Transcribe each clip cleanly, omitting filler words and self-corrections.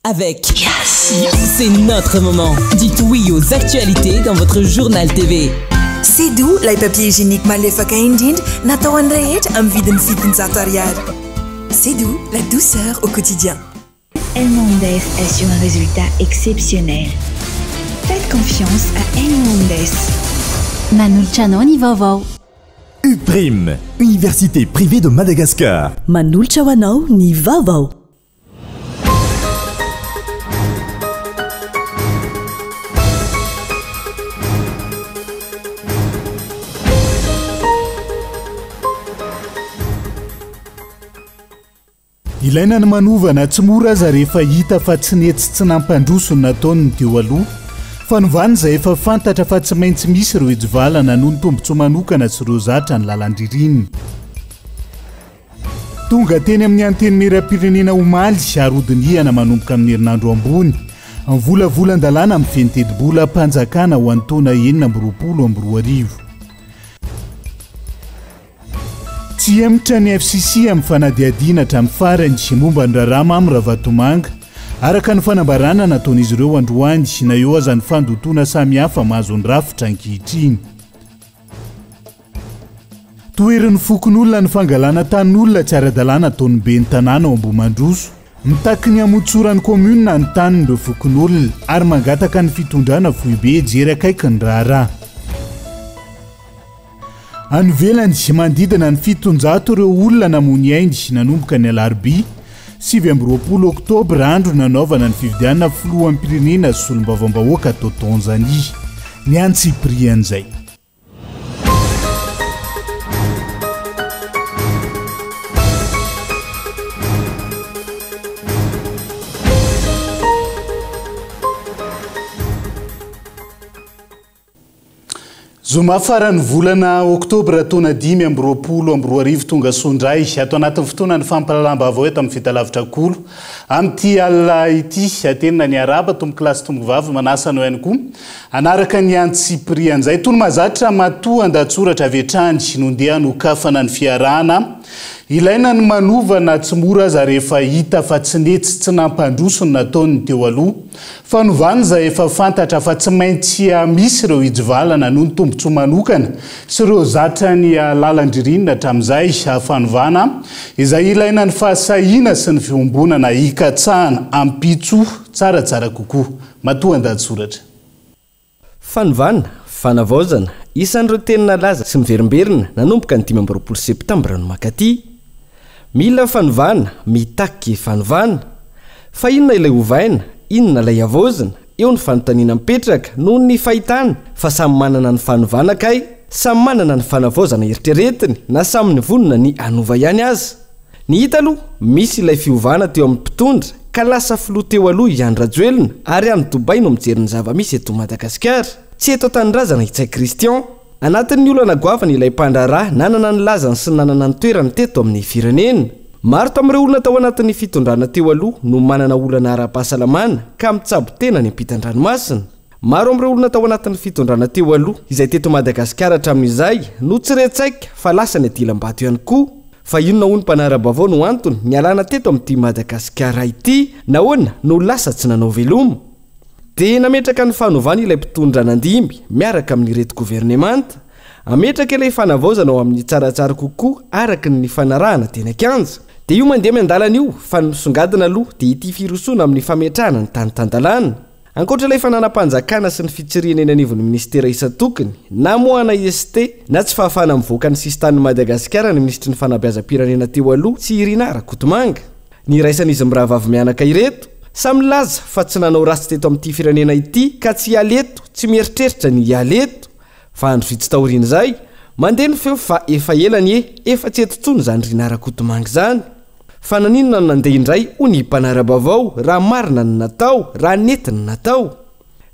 Avec c'est notre moment. Dites oui aux actualités dans votre journal TV. C'est doux, les papiers hygiéniques malefaka indrindra natao any rehetra amin'ny vidiny fitonjato ariary. C'est doux, la douceur au quotidien. El Mondes assure un résultat exceptionnel. Faites confiance à El Mondes. Manolitra anao ny vaovao. UPRIM, Université privée de Madagascar. Manolitra ho anao ny vaovao. ilaina ny manovana tsy mora aza rehefa hita fa tsy netsy tsy nampandroso ny nataony ny teo aloha fanovany izay efa fantatra fa tsy maintsy misy ireo ijivalana noho ny tombontsoa manokana sy ireo zatra ny lalandririniny tonga teny amin'ny anteny meram-pirenena omaly ary odinihana manomboka amin'ny herinandro ambony mivolavolàn-dalàna amin'ny fenitedi-bola mpanjakana ho an'ny taona 2024 tsy emitra ny FCC amin'ny fanadiadiana hatramin'ny farany sy momba ny rarama amin'ny Ravatomanga araka ny fanambarana nataon'izy ireo androany na eo aza ny fandotona samihafa mahazo ny rafitra ankehitriny. Toeriny fokon'olona ny fangalana tanin'olona tsy ara-dalàna ataon'ny ben'ny tanàna ao Ambohimandroso mitaky ny amotsoran'ny komuna ny tanin'ireo fokon'olona ary mangataka ny fitondrana foibe jery akaiky ny raharaha. Anovelany sy mandidina ny 700 ireo olona namony ainy nanomboka ny alarobia 7 oktobra andro nanaovana ny fifidianana filohan'ny pirenena sy solombavam-bahoaka tao Tanzania ny antsiprian'izay. Zoma farany volana oktobra taona 2024 tonga sondray ato anatin'ny fotoana ny fampalalamba-baovao eto amin'ny fitalavitra kolo amin'ity alina ity atenina ny araba tombo kilasy tombo vavy manasa no ihany koa anaraka ny antsiprian'izay tony mazatra matoa andatsoratra avetrany nondeha nokafana ny fiarahana ilaina ny manovana tsy mora aza rehefa hita fa tsy netsy tsy nampandroso ny nataony teo aloha fanovany izay efa fantatra fa tsy maintsy misy ireo ijivalana noho ny tombontsoa manokana sy ireo zatra ny lalandririnina hatramin'izay fanovana izay ilaina ny fahasahiana sy ny fiombonana hikatsahana ampitso tsaratsara kokoa matoa andatsoratra. Fanovana, fanavaozana, isan'ireo teny nalaza sy miverimberina nanomboka ny 15 septambra no makaty. Mila fanovana, mitaky fanovana. Fa inona ilay ovaina, inona ilay avaozana, eo ny fanontaniana mipetraka noho ny fahitana fa samy manana ny fanovana kay, samy manana ny fanavaozana eritreretiny na samy vonona ny anova ihany aza. Ny hita aloha, misy ilay fiovana teo amin'ny mpitondra ka lasa filoha teo aloha Ian Rajoelina ary any Dubai no mijery ny zava-misy eto Madagasikara. Tsy eto Tanindrazana Itsay Christian. Anatin'ny olana goavana ilay mpandraraha nanana ny lazany sy nanana ny toerany teto amin'ny firenena. Maro tamin'ireo olona tao anatin'ny fitondrana teo aloha no manana olana ara-pahasalamana ka mitsabo tena ny ampitan-dranomasina. Maro amin'ireo olona tao anatin'ny fitondrana teo aloha izay teto Madagasikara hatramin'izay no tsy retsaika fa lasa ny adilam-bato ihany koa. Fa inona hoy ny mpanara-baovao no antony ny alana teto amin'ity Madagasikara ity nahoana no lasa tsy nanao velomo. Tena metraka ny fanovana ilay mpitondra nandimby miaraka amin'ny reto governemanta. Ametraka ilay fanavaozana ao amin'ny tsaratsara kokoa araka ny fanarahana tena kianja. Dia io mandeha miandalana io fa ny misongadina aloha dia ity firosoana amin'ny fametrahana ny tany-tandalana. Ankoatra ilay fananam-panjakana sy ny fitsirihana eny anivon'ny ministera isan-tokony na moana IST na tsy fahafahana mivoaka ny sistan'ny Madagasikara ny ministry ny fanabeazam-pirenena teo aloha tsy Irina Rakotomanga. Ny raisan'izy mirahavavy mianaka ireto samy laza fa tsy nanao ratsy teto amin'ity firenena ity ka tsy hialeto tsy mieritreritra ny hialeto fa andro vitsy taoriana izay mandeha ny feo fa efa elany efa tsy eto tsony izany Irina Rakotomanga izany. Fa naninona no nandeha indray ho ny mpanara-baovao raha marina ny natao raha nety ny natao.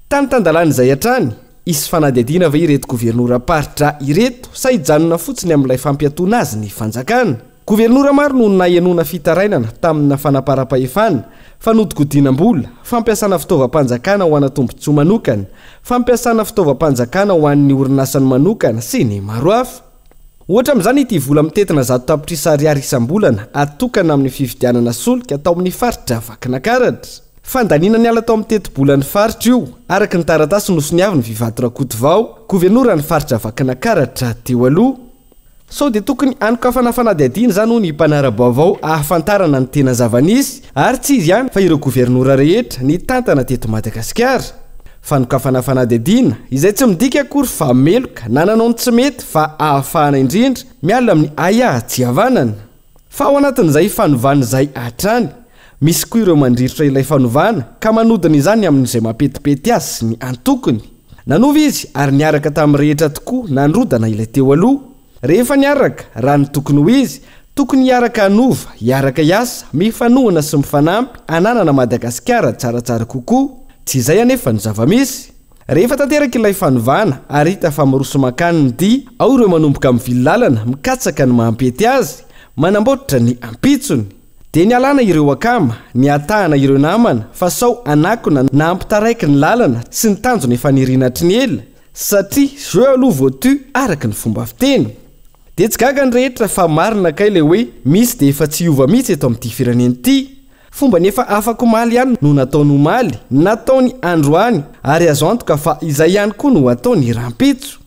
Tany-tandalana izay hatrany isy fanadihadiana va ireto gouvernoura paritra ireto sa hijanona fotsiny amin'ilay fampiatoana azy ny fanjakana. Gouvernoura maro no nahenona fitarainana tamin'ny fanapara-pahefana, fanodigodinam-bola, fampiasana fitaovam-panjakana ho ana tombontsoa manokana, fampiasana fitaovam-panjakana ho an'ny orinasany manokana sy ny maro hafa. Ohatra amin'izany ity vola mitetina 100 tapitrisa ariary isam-bolana atokana amin'ny fifidianana solika atao amin'ny faritra Vakinankaratra. Fandaniana ny ala tao amin'ny teti-bola ny faritra io araka ny taratasy nosoniavy ny vivatorakoto vao gouvernora ny faritra vakanakaratra teo aloha sao dia tokony anokafana fanadihadiana zany ho ny mpanara-baovao ahafantarana ny tena zava-nisy ary tsy izy ihany fa ireo gouvernora rehetra ny tantana teto Madagasikara. Fanokafana fanadihadiana izay tsy midika akory fa meloka na nanao ny tsy mety fa ahafahana indrindra miala amin'ny aya tsy havanana. Fa ao anatin'izay fanovana izay hatrany misy koa ireo mandritra ilay fanovana ka manodina izany amin'izay mampetipety azy sy ny antokony. Nanova izy ary niaraka tamin'ny rehetra tokoa nandrodana ilay teo aloha. Rehefa niaraka raha ny tokony ho izy tokony hiaraka hanova, hiaraka hiasa, mifanohana sy mifanampy ananana Madagasikara tsaratsara kokoa. Tsy izay anefa ny zava-misy. Rehefa tanteraka ilay fanovana ary hita fa miroso makany ny dia ao ireo manomboka mivily lalana mikatsaka ny mampety azy manamboatra ny ampitsony. Dia ny alana ireo akama, ny atahana ireo namana fa sao anakona na ampitaraiky ny lalana sy ny tanjony efa nirinatry ny ela satria jeu aloha voatu araka ny fomba fiteny. Dia tsy gaga ny rehetra fa marina kay le hoe misy dia efa tsy hiova mihitsy eto amin'ity fireneny ity. Fomba nefa afaka omaly ihany no nataony omaly, nataony androany ary azo antoka fa izay ihany koa no ataony rampitso.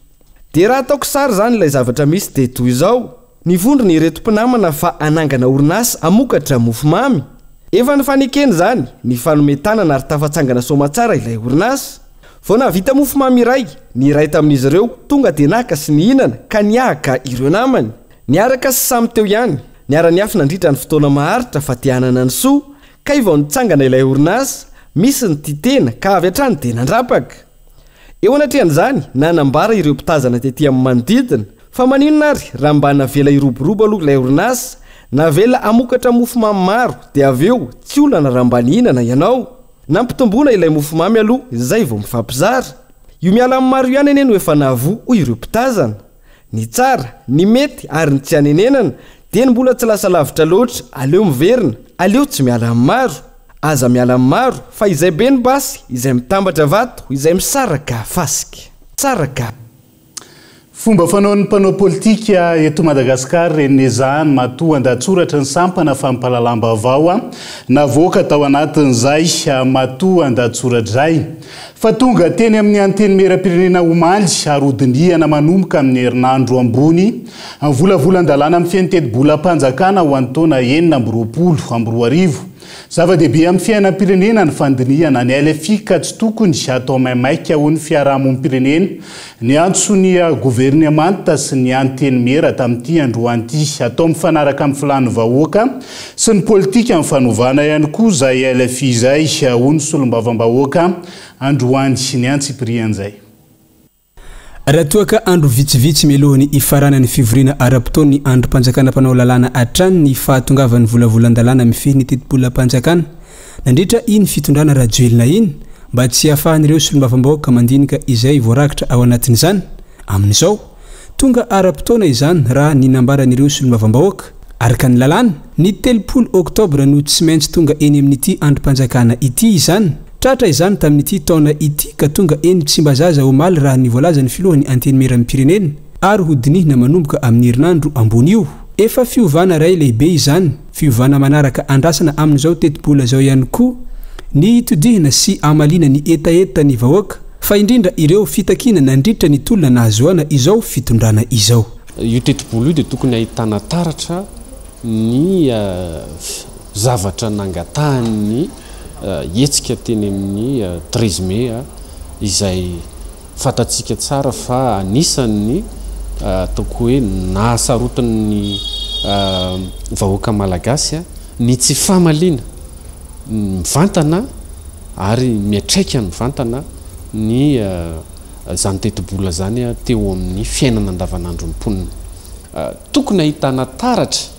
Dia raha ataoko sary zany ilay zavatra misy dia toy izao. Nivondro ny ireto mpinamana fa anangana orinasa amokatra mofomamy. Efa nifanekeny zany ny fanometanana ary tafatsangana somatsara ilay orinasa. Vao navita mofomamy iray, ny iray tamin'izy ireo tonga dia naka sy nihinana ka niahaka ireo namany. Niaraka sy samy teo ihany, niara-niafy nandritra ny fotoana maharitra fa tianana ny soa, ka vao nitsangana ilay orinasa, misy ny titena ka avy hatrany dia nandrapaka. Eo anatrehan'izany nanambara ireo mpitazana tetỳ amin'ny manodidina fa maninona ary raha mba navela iroborobo aloha ilay orinasa, navela amokatra mofomamy maro dia avy eo tsy olana raha mba nihinana ianao. Nampitomboana ilay mofomamy aloha izay vao mifampizara. Io miala amin'ny maro ihany ene no efa nahavoa hoy ireo mpitazana. Ny tsara, ny mety ary ny tsy hanenenana dia ny mbola tsy lasa lavitra loatra, aleo miverina, aleo tsy miala amin'ny maro. Aza miala amin'ny maro fa izay be ny basy, izay mitambatra vato, izay misaraka fasika. Saraka. Fomba fanaon'ny mpanao politika eto Madagasikara renezahany matoa andatsoratra ny sampana fampalalam-baovao navoaka tao anatin'izay matoa andatsoratra izay. Fa tonga teny amin'ny anteny meram-pirenena omaly ary hodinihana manomboka amin'ny herinandro ambony volavolan-dalàna amin'ny fiaintetebolam-panjakana ho an'ny taona 2024. Zava-dehibe amin'ny fiainam-pirenena ny fandinihana ny LFI ka tsy tokony atao maimaika ho ny fiarahamonim-pirenena ny antsony gouvernemanta sy ny anteny mera tamin'ity androany ity atao mifanaraka amin'ny filany vahoaka sy ny politika amin'ny fanovana ihany koa izay LFI izay ho ny solombavam-bahoaka androany ny antsiprian'izay. Raha toa ka andro vitsivitsy melohany ifaranany fivorina ara-potoany andro panjakana mpanao lalàna hatrany ny fahatongavan'ny volavolan-dalàna mifehiny tetebolam-panjakana nandritra iny fitondrana rajoelina iny mba tsy hahafahan'ireo solombavambahoaka mandinika izay voarakitra ao anatin'izany. Amin'izao tonga ara-potoana izany raha ny nambaran'ireo solombavambahoaka araka ny lalàna ny 30 oktobra no tsy maintsy tonga eny amin'ity andro panjakana ity izany. Tratra izany tamin'ity taona ity ka tonga eny tsy mba zaza omaly raha ny voalazany filohany anteny meram-pirenena ary hodinihina manomboka amin'ny herinandro ambony io. Efa fiovana ray lehibe izany, fiovana manaraka andrasana amin'izao tetibola zao ihany koa ny todihina sy amalina ny etaeta ny vahoaka fa indrindra ireo fitakina nandritra ny tolona nahazoana izao fitondrana izao. Io tetibola io dia tokony ahitana taratra ny zavatra nangatahany etsika teny amin'ny 13 mai izay fatatsika tsara fa anisan'ny ataoko hoe nahasarotan'ny vahoaka malagasy ny tsy famaliana mivantana ary miatraika ny vantana ny zany tetibola zany teo amin'ny fiainana andavanandro ny mponina. Tokony ahitana taratra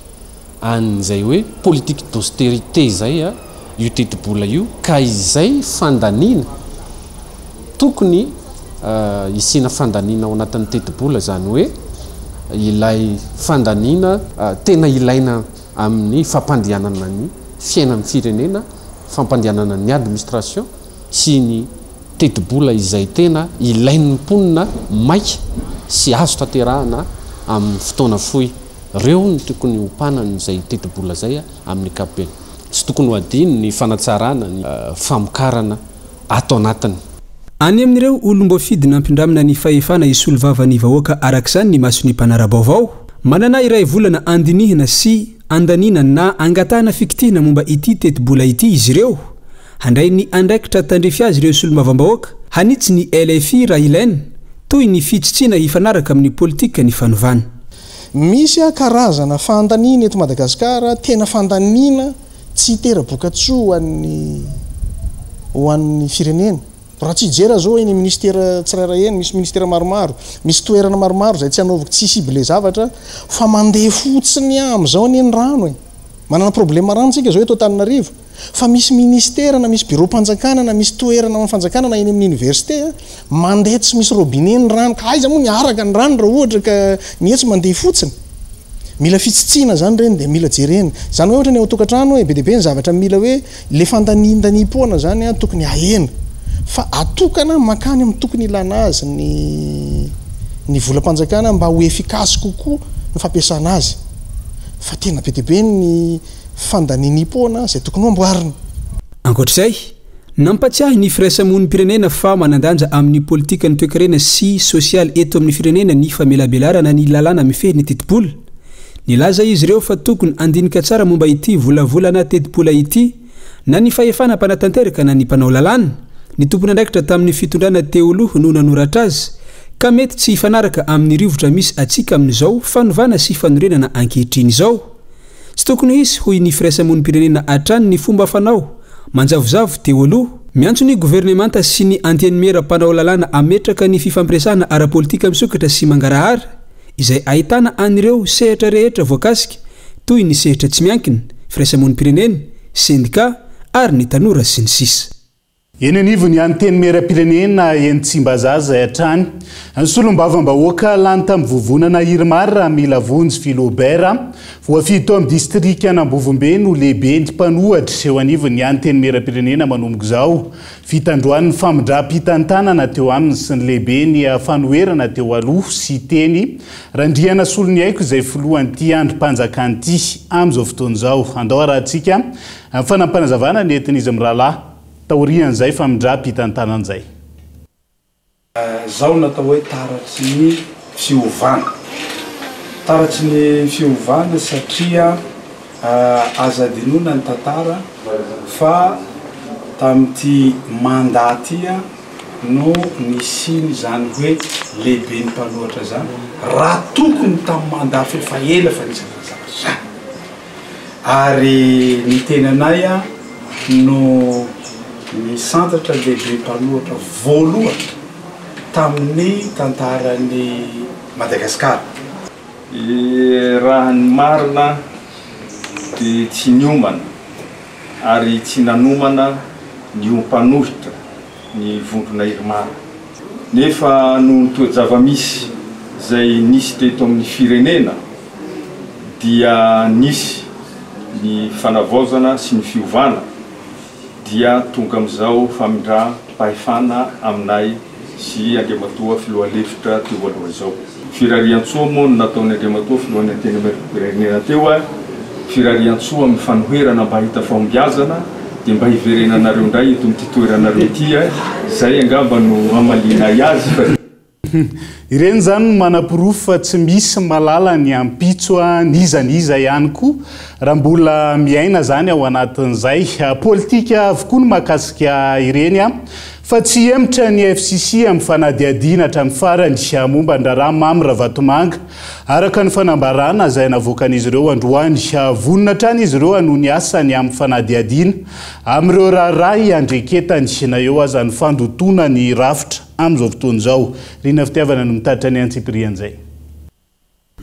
an'izay hoe politique d'austérité zay io tetibola io ka izay fandaniana tokony isina fandaniana ao anatin'ny tetibola zany hoe ilay fandaniana tena ilaina amin'ny fampandehanana ny fiainan'ny firenena, fampandehanana ny administration sy ny tetibola izay tena ilain'ny mponina maika sy azo tanterahana amin'ny fotoana fohy. Reo ny tokony hopanan'izay tetibola zay amin'ny kapeny. tsy tokony ho adiny ny fanatsarana ny famokarana ato anatiny. Any amin'ireo olom-boafidina ampindramina ny fahefana isolo vavany vahoaka arak'izany ny masony mpanara-baovao manana iray volana andinihina sy andanina na angatahana fikitihina momba ity tetibola ity izy ireo handray ny andraikitra tandrefy azy ireo isolo-mavambahoaka hanitsy ny LFI raha ilaina toy ny fitsitsina hifanaraka amin'ny politika ny fanovana. Misy karazana fandaniana eto Madagasikara tena fandaniana tsy tera-bokatsoa ho an'ny firenena. Raha tsy jera zao eny ministera tsirairay eny misy ministera maromaro, misy toerana maromaro zay tsy hanaovako tsy sibile zavatra fa mandeha fotsiny am'izao ny rano e. Manana problema rano tsika zao eto Antananarivo. Fa misy ministera na misy bureau mpanjakana na misy toerana amin'ny fanjakana na eny amin'ny université mandeha tsy misy robinet ny rano ka aiza moa miaraka ny rano raha ohatra ka mihetsy mandeha fotsiny. Mila fitsitsina zany reny dia mila jereny. Zany hoe ohatra ny ao tokantrano hoe be dia be ny zavatra mila hoe le fandanian-daniam-poana zany a tokony ahena. Fa atokana makany amin'ny tokony ilana azy ny volam-panjakana mba ho efikasy kokoa ny fampiasana azy. Fa tena be dia be ny fandaniam-poana zay tokony amboarina. Ankoatr'izay, nampatsiahy ny firaisamon'ny firenena fa manandanja amin'ny politika ny toe-karena sy sosialy eto amin'ny firenena ny famelabelarana ny lalàna mifehy ny tetibola. Nilaza izy ireo fa tokony andinika tsara momba ity volavolana tetibola ity na ny fahefana mpanatanteraka na ny mpanao lalàna. Ny tompony andraikitra tamin'ny fitondrana teoloha no nanoratra azy ka mety tsy hifanaraka amin'ny rivotra misy atsika amin'izao fanovana sy fanorenana ankehitriny izao. Tsy tokony hisy hoy ny firaisamon'ny pirenena atrany ny fomba fanao manjavozavo teoloha miantso ny governemanta sy ny antenimera mpanao lalàna ametraka ny fifampiresahana ara-politika misokatra sy mangarahara izay ahitana an'ireo sehatra rehetra voakasika toy ny sehatra tsy miankina, firaisamon'ny pirenena, sendika ary ny tanora sy ny sisa. Eny anivo ny antenimera-pirenena eny Tsimbazaza hatrany ny solom-bavam-bahoaka lany tamin'ny vovonana Irmara mila vonjy Filobert voafito amin'ny distrika Anambovombe no lehibe ny mpanohatra eo anivo ny antenimera-pirenena manomboka izao fitandroan'ny famindram-pitantanana teo aminy sy ny lehibe ny fanoherana teo aloha sy teny randriana solony haiko izay filohan'ity androm-panjakana ity amin'izao fotoana izao. Andao rahantsika amin'ny fanampanazavana ny entin'izy amin'ny rahalahy taorian'izay famindram-pitantanan'izay. Zao natao hoe taratsy ny fiovana. Taratsy ny fiovana satria azadinona ny tantara fa tamin'ity mandaty no nisiny zany hoe lehibe ny mpanohatra zany raha tokony tamin'ny mandaty fa ela fa nisy ary ny tenanay no ny santatra lehibe mpanohatra voalohany tamin'ny tantaran'ny Madagasikara. Raha ny marina dia tsy niomana ary tsy nanomana ny ompanohitra ny vondrona Irmara. Nefa noho ny toe-java-misy izay nisy teto amin'ny firenena dia nisy ny fanavaozana sy ny fiovana dia tonga amin'izao famindram-pahefana aminay sy Andriamatoa filohalefitra teo aloha izao. Firarian-tsoa moa no nataon'ny Andriamatoa filohan'ny antenimera-pirenena teo firarian-tsoa amin'ny fanoherana mba hita fahombiazana dia mba hiverenanareo ndray eto amin'ity toeranareo ity izay angamba no amalinay azy. Ireny zany manapirofo fa tsy misy malala ny ampitso nizaniza ihany koa raha mbola miaina zany ao anatin'izay politika avokoa no mahakasika ireny fa tsy emitra ny FCC amin'ny fanadihadiana hatramin'ny farany momba ny raharaha mamy Ravatomanga araka ny fanambarana izay navoakan'izy ireo androany vonona hatrany izy ireo no ny asany amin'ny fanadihadiana amin'ireo raharaha andreketany na eo aza ny fandotona ny rafitra amin'izao fotoana izao. Rina fitiavana no mitatitra ny Antsipirian'izay.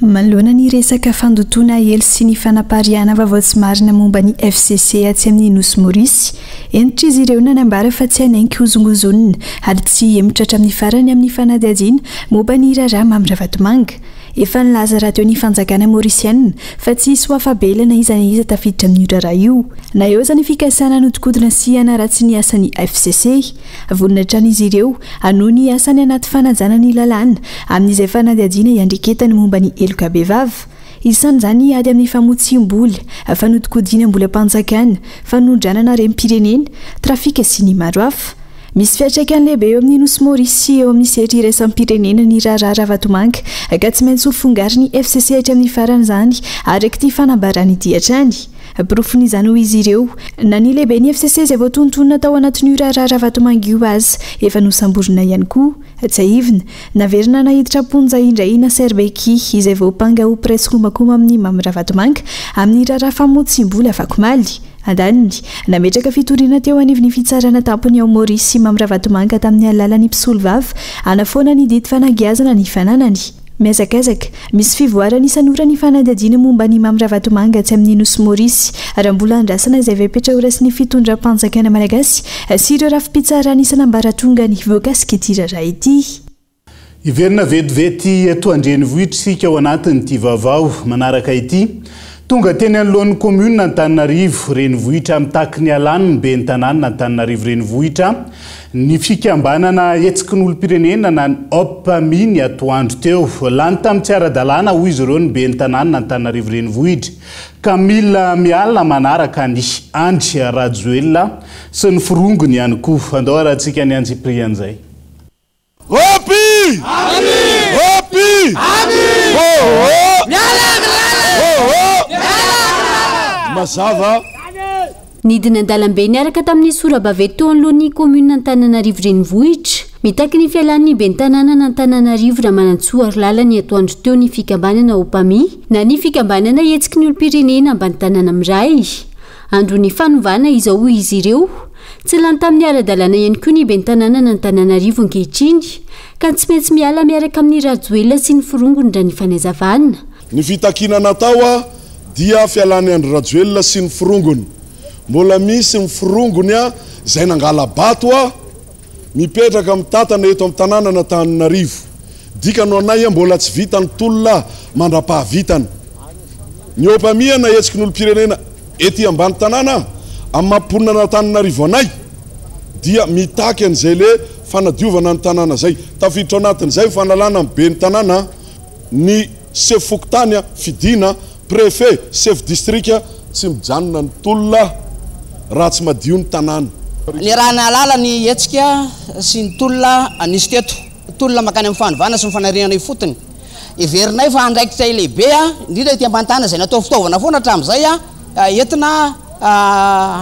Manoloana ny resaka fandotona elo sy ny fanapariana vaovao tsy marina momba ny FCC atsy amin'ny Nosy Morisy entitra izy ireo nanambara fa tsy hanaiky hozongozonina ary tsy emitra hatramin'ny farany amin'ny fanadihadiana momba ny raharaha mamy Ravatomanga. Efa nilaza raha teo ny fanjakana Mauritiana fa tsy hisy hoafabelana iza na iza tafiditra amin'ny raharaha io na eo zany fikasana nodikodina sy hanaratsy ny asan'ny FCC. Voninahitra izy ireo anoho ny asany anaty fanajana ny lalàna amin'izay fanadihadiana iandreketany momba ny elo kabevava. isan'izany ady amin'ny famotsim-boly fanodikodiana mbola mpanjakana fanondranana rem-pirenena trafika sy ny maro hafa misy fiatraikany lehibe eo amin'ny nosy Maurice eo amin'ny sery iraisam-pirenena ny raharaha Ravatomanga ka tsy maintsy ho fongary ny FCC hatry amin'ny farany izany ary ity fanambarany diatrany profon'izany ho izy ireo na ny lehibe ny FCC izay voatontonona tao anatin'ny raharaha Ravatomanga io azy efa nosamborona ihany koa tsy aivina naverina nahiditra ponja indray na Serbeki izay voapanga ho presque komakoma amin'ny mamy Ravatomanga amin'ny raharaha famotsim-boly Avakomaly andaniny nametraka fitoriana teo anivon'ny fitsarana tampony ao Maurice sy mamy Ravatomanga tamin'ny alalan'ny mpisolo vava anafoana ny didy fanagiazana ny fananany miazakazaka misy fivoarana isan'ora ny fanadadiana momba ny mamy Ravatomanga tsy amin'ny nosy Maurice raha mbola andrasana izay vepetra ho rasin'ny fitondram-panjakana malagasy sy ireo rafi-pitsarana isan'ambaratonga ny voakasika ity raharaha ity iverina vetivety ato andrenivohitra sika ao anatin'ity vaovao manaraka ity tonga teny anoloan'ny commune Antananarivo renivohitra mitaky ny alany ny ben'ny tanàna Antananarivo renivohitra ny fikambanana hetsiky ny olom-pirenena na OPAMI ny atoandro teo lany tamin'ny tsy ara-dalàna hoy izy ireo ny ben'ny tanàna Antananarivo renivohitra ka mila miala manaraka ny Andry Rajoelina sy ny firongony ihany koa andao rahantsika ny antsiprian izay Opi! Opi! Mazava nidina andalambe niaraka tamin'ny sora-baventy teo anoloan'ny commune Antananarivo renivohitra mitaky ny fialan'ny ben'ny tanàna Antananarivo raha manantsoa ary lalany atoandro teo ny fikambanana OPAMI na ny fikambanana hetsiky ny olom-pirenena ambany tanàna miray andro ny fanovana izao hoy izy ireo tsy lany tamin'ny ara-dalàna ihany koa ny ben'ny tanàna Antananarivo ankehitriny ka tsy maintsy miala miaraka amin'ny Rajoelina sy ny firongony raha ny fanazavana ny fitakina natao dia fialany Andry Rajoelina sy ny firongony mbola misy ny firongony izay nangala bato mipetraka amin'ny tatana eto amin'ny tanàna Antananarivo dika no anay mbola tsy vitany tolona mandra-pahavitany ny OPAMI na hetsiky ny olom-pirenena ety ambany tanàna amin'ny mamponina Antananarivo anay dia mitaky an'izay le fanadiovana ny tanàna zay tafiditra anatin'izay fanalana amin'ny ben'ny tanàna ny chef fokotany fidina préfet chef district tsy mijanona ny tolona raha tsy madio ny tanàna ny raha nalala ny hetsika sy ny tolona anisy teto tolona makany amin'ny fanovana sy ny fanarinana fotony iverinay fa andraikitra lehibe indrindra ety ambany tanàna izay natao fitaovana foana hatramin'izay entina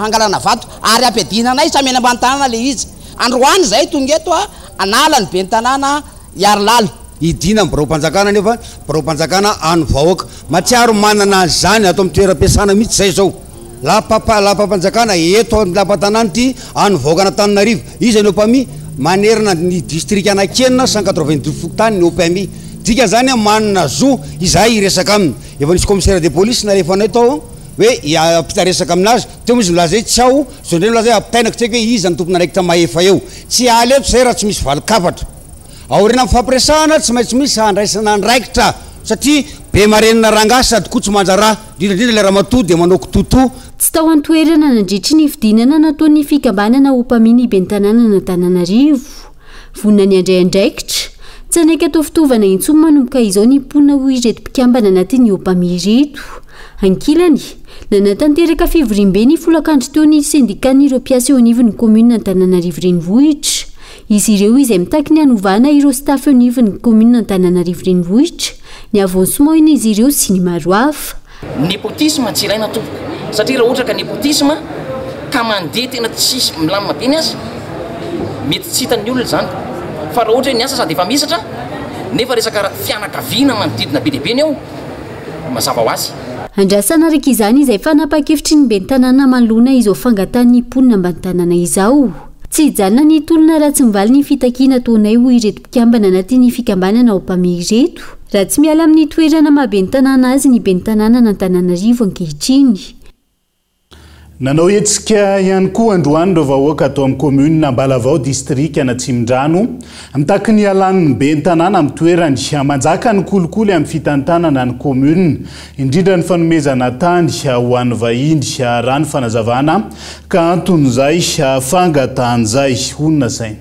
hangalana vato ary ampiadina anay samy eny ambany tanàna le izy androany zay tonga eto anala ny ben'ny tanàna iarolala idina mborompanjakana nefa mborompanjakana any vahoaka matsiaro manana zany ato amin'ny toeram-piasana mihitsy zay zao lapampanjakana eto lapatanàna ty any vahoaka Antananarivo izy ny OPAMI manerina ny district anakenina 192 fokotany ny OPAMI dika zany manana zo izahay iresaka aminy efa nisy commissaire de police narefa anay tao hoe apita resaka aminazy teo misy milazay tsy ao zondreny milazay apitainako tseky hoe izy ny tompony araikitra mahefa eo tsy aly eto zay raha tsy misy valikafatra aorina mifampiresahana tsy maintsy misy andraisana andraikitra satria be marenina rangasy sady koa tsy manjaraha indrindrindra le raha matoa dia manao kototo tsy tao antoerana nandritry ny fidinana nataon'ny fikambanana OPAMI ny ben'ny tanàna Antananarivo vonina ny andray andraikitra tsy anaiky atao fitaovana intsony manomboka izao ny mponina ho ireto mpikambana anatin'ny OPAMI ireto ankilany nanatanteraka fivorimbe ny folakandro teo ny syndicat-n'ireo mpiasa eo anivon'ny commune Antananarivo renivohitra izy ireo izay mitaky ny anovana ireo staff eo anivon'ny commune Antananarivo renivohitra ny avancement izy ireo sy ny maro hafa népotisme tsy ilaina tompoko satria raha ohatra ka népotisme ka mandeha tena tsisy milamina be ny azy mety tsy hitan'ny olona zany fa raha ohatra hoe ny asa sady efa misatra nefa resaka fianakaviana manodidina be dehibe ny ao mazava ho azy andrasana araka izany izay fanapa-kevitry ny ben'ny tanàna manoloana izao fangatan'ny mponina ambany tanàna izao tsy hijanona ny tolona raha tsy mivaly ny fitakiana ataonay ho ireto mpikambana anatin'ny fikambanana OPAMI ireto raha tsy miala amin'ny toerana mahaben'ny tanàna azy ny ben'ny tanàna Antananarivo ankehitriny nanao hetsika ihany koa androany ireo vahoaka atao amin'ny commune Ambalavao district Anatsimondrano mitaky ny alan'ny ben'ny tanàna amin'ny toerany manjaka ny kolikoly amin'ny fitantanana ny commune indrindra ny fanomezana tany ho an'ny vahiny raha ny fanazavana ka anton'izay fangatan'izay honina zay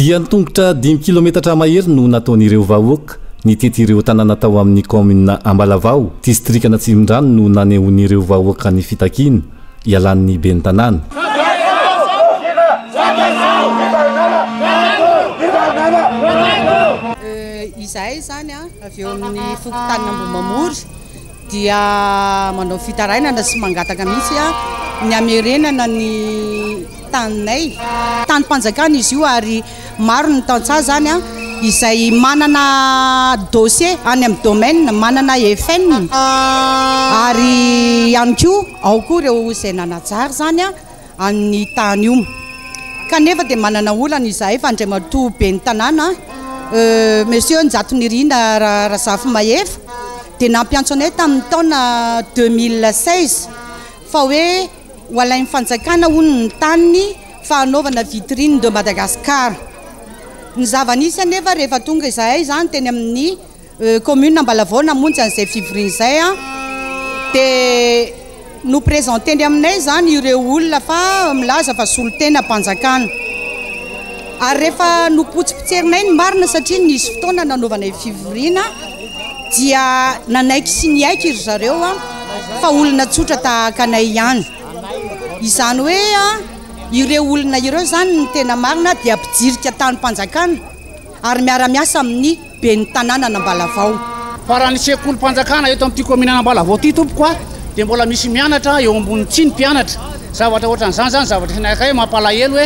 dia nitongotra 5 kilometatra mahery no nataon'ireo vahoaka nitety ireo tanàna tao amin'ny commune Ambalavao district Antsimondrano no nanehoan'ireo vahoaka ny fitakiny ialan'ny ben'ny tanàna. Izahay zany avy eo amin'ny fokontany Ambohimamory dia manao fitarainana sy mangataka mihitsy ny amerenana ny taninay tany mpanjakana izy io ary maro ny tantsaha zany izay manana dossier any amin'ny domaine manana FN ary ihany koa ao koa ireo izay nanatsara zany amin'ny tany io kanefa dia manana olana izahay fa andray matoa be ny tanàna monsieur Njatonirina Razafy Mahefa dia nampiantso anay tamin'ny taona 2016 fa hoe hoalain'ny fanjakana hono ny taniny fanaovana vitrine de Madagascar. Ny zava-nisy anefa rehefa tonga izahay zany teny amin'ny commune Ambalavao namonjy an'izay fivoriny izay dia no présenteny aminay zany ireo olona fa milaza fa solotena mpanjakana. Ary rehefa nopotsipotserinay ny marina satria nisy fotoana nanaovanay fivorina dia nanaiky sy niaiky iry zareo fa olona tsotra tahaka anay ihany. Izany hoe ireo olona ireo zany ny tena marina dia mpijirika tany mpanjakana ary miara-miasa amin'ny ben'ny tanàna Ambalavao. Fa raha ny sekoly mpanjakana eto amin'ity commune Ambalavao ity tompoko dia mbola misy mianatra eo ambony tsy ny mpianatra zavatra ohatran'izany zany zavatra sinakay mampalahelo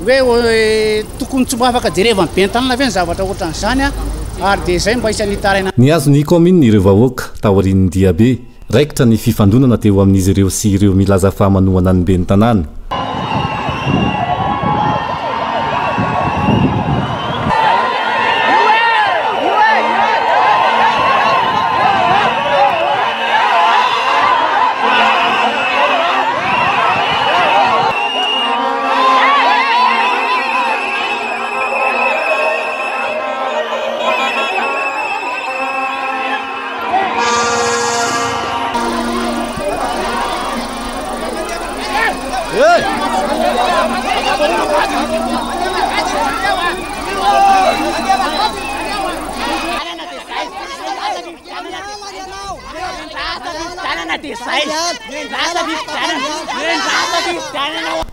hoe tokony tsy mba afaka jerevany ben'ny tanàna ve ny zavatra ohatran'izany ary dia izay mba isan'ny taraina. Ny azony commune ireo vahoaka taorian'ny diabe raikitra ny fifandonana teo amin'izy ireo sy ireo milaza famanoana ny ben'ny tanàna.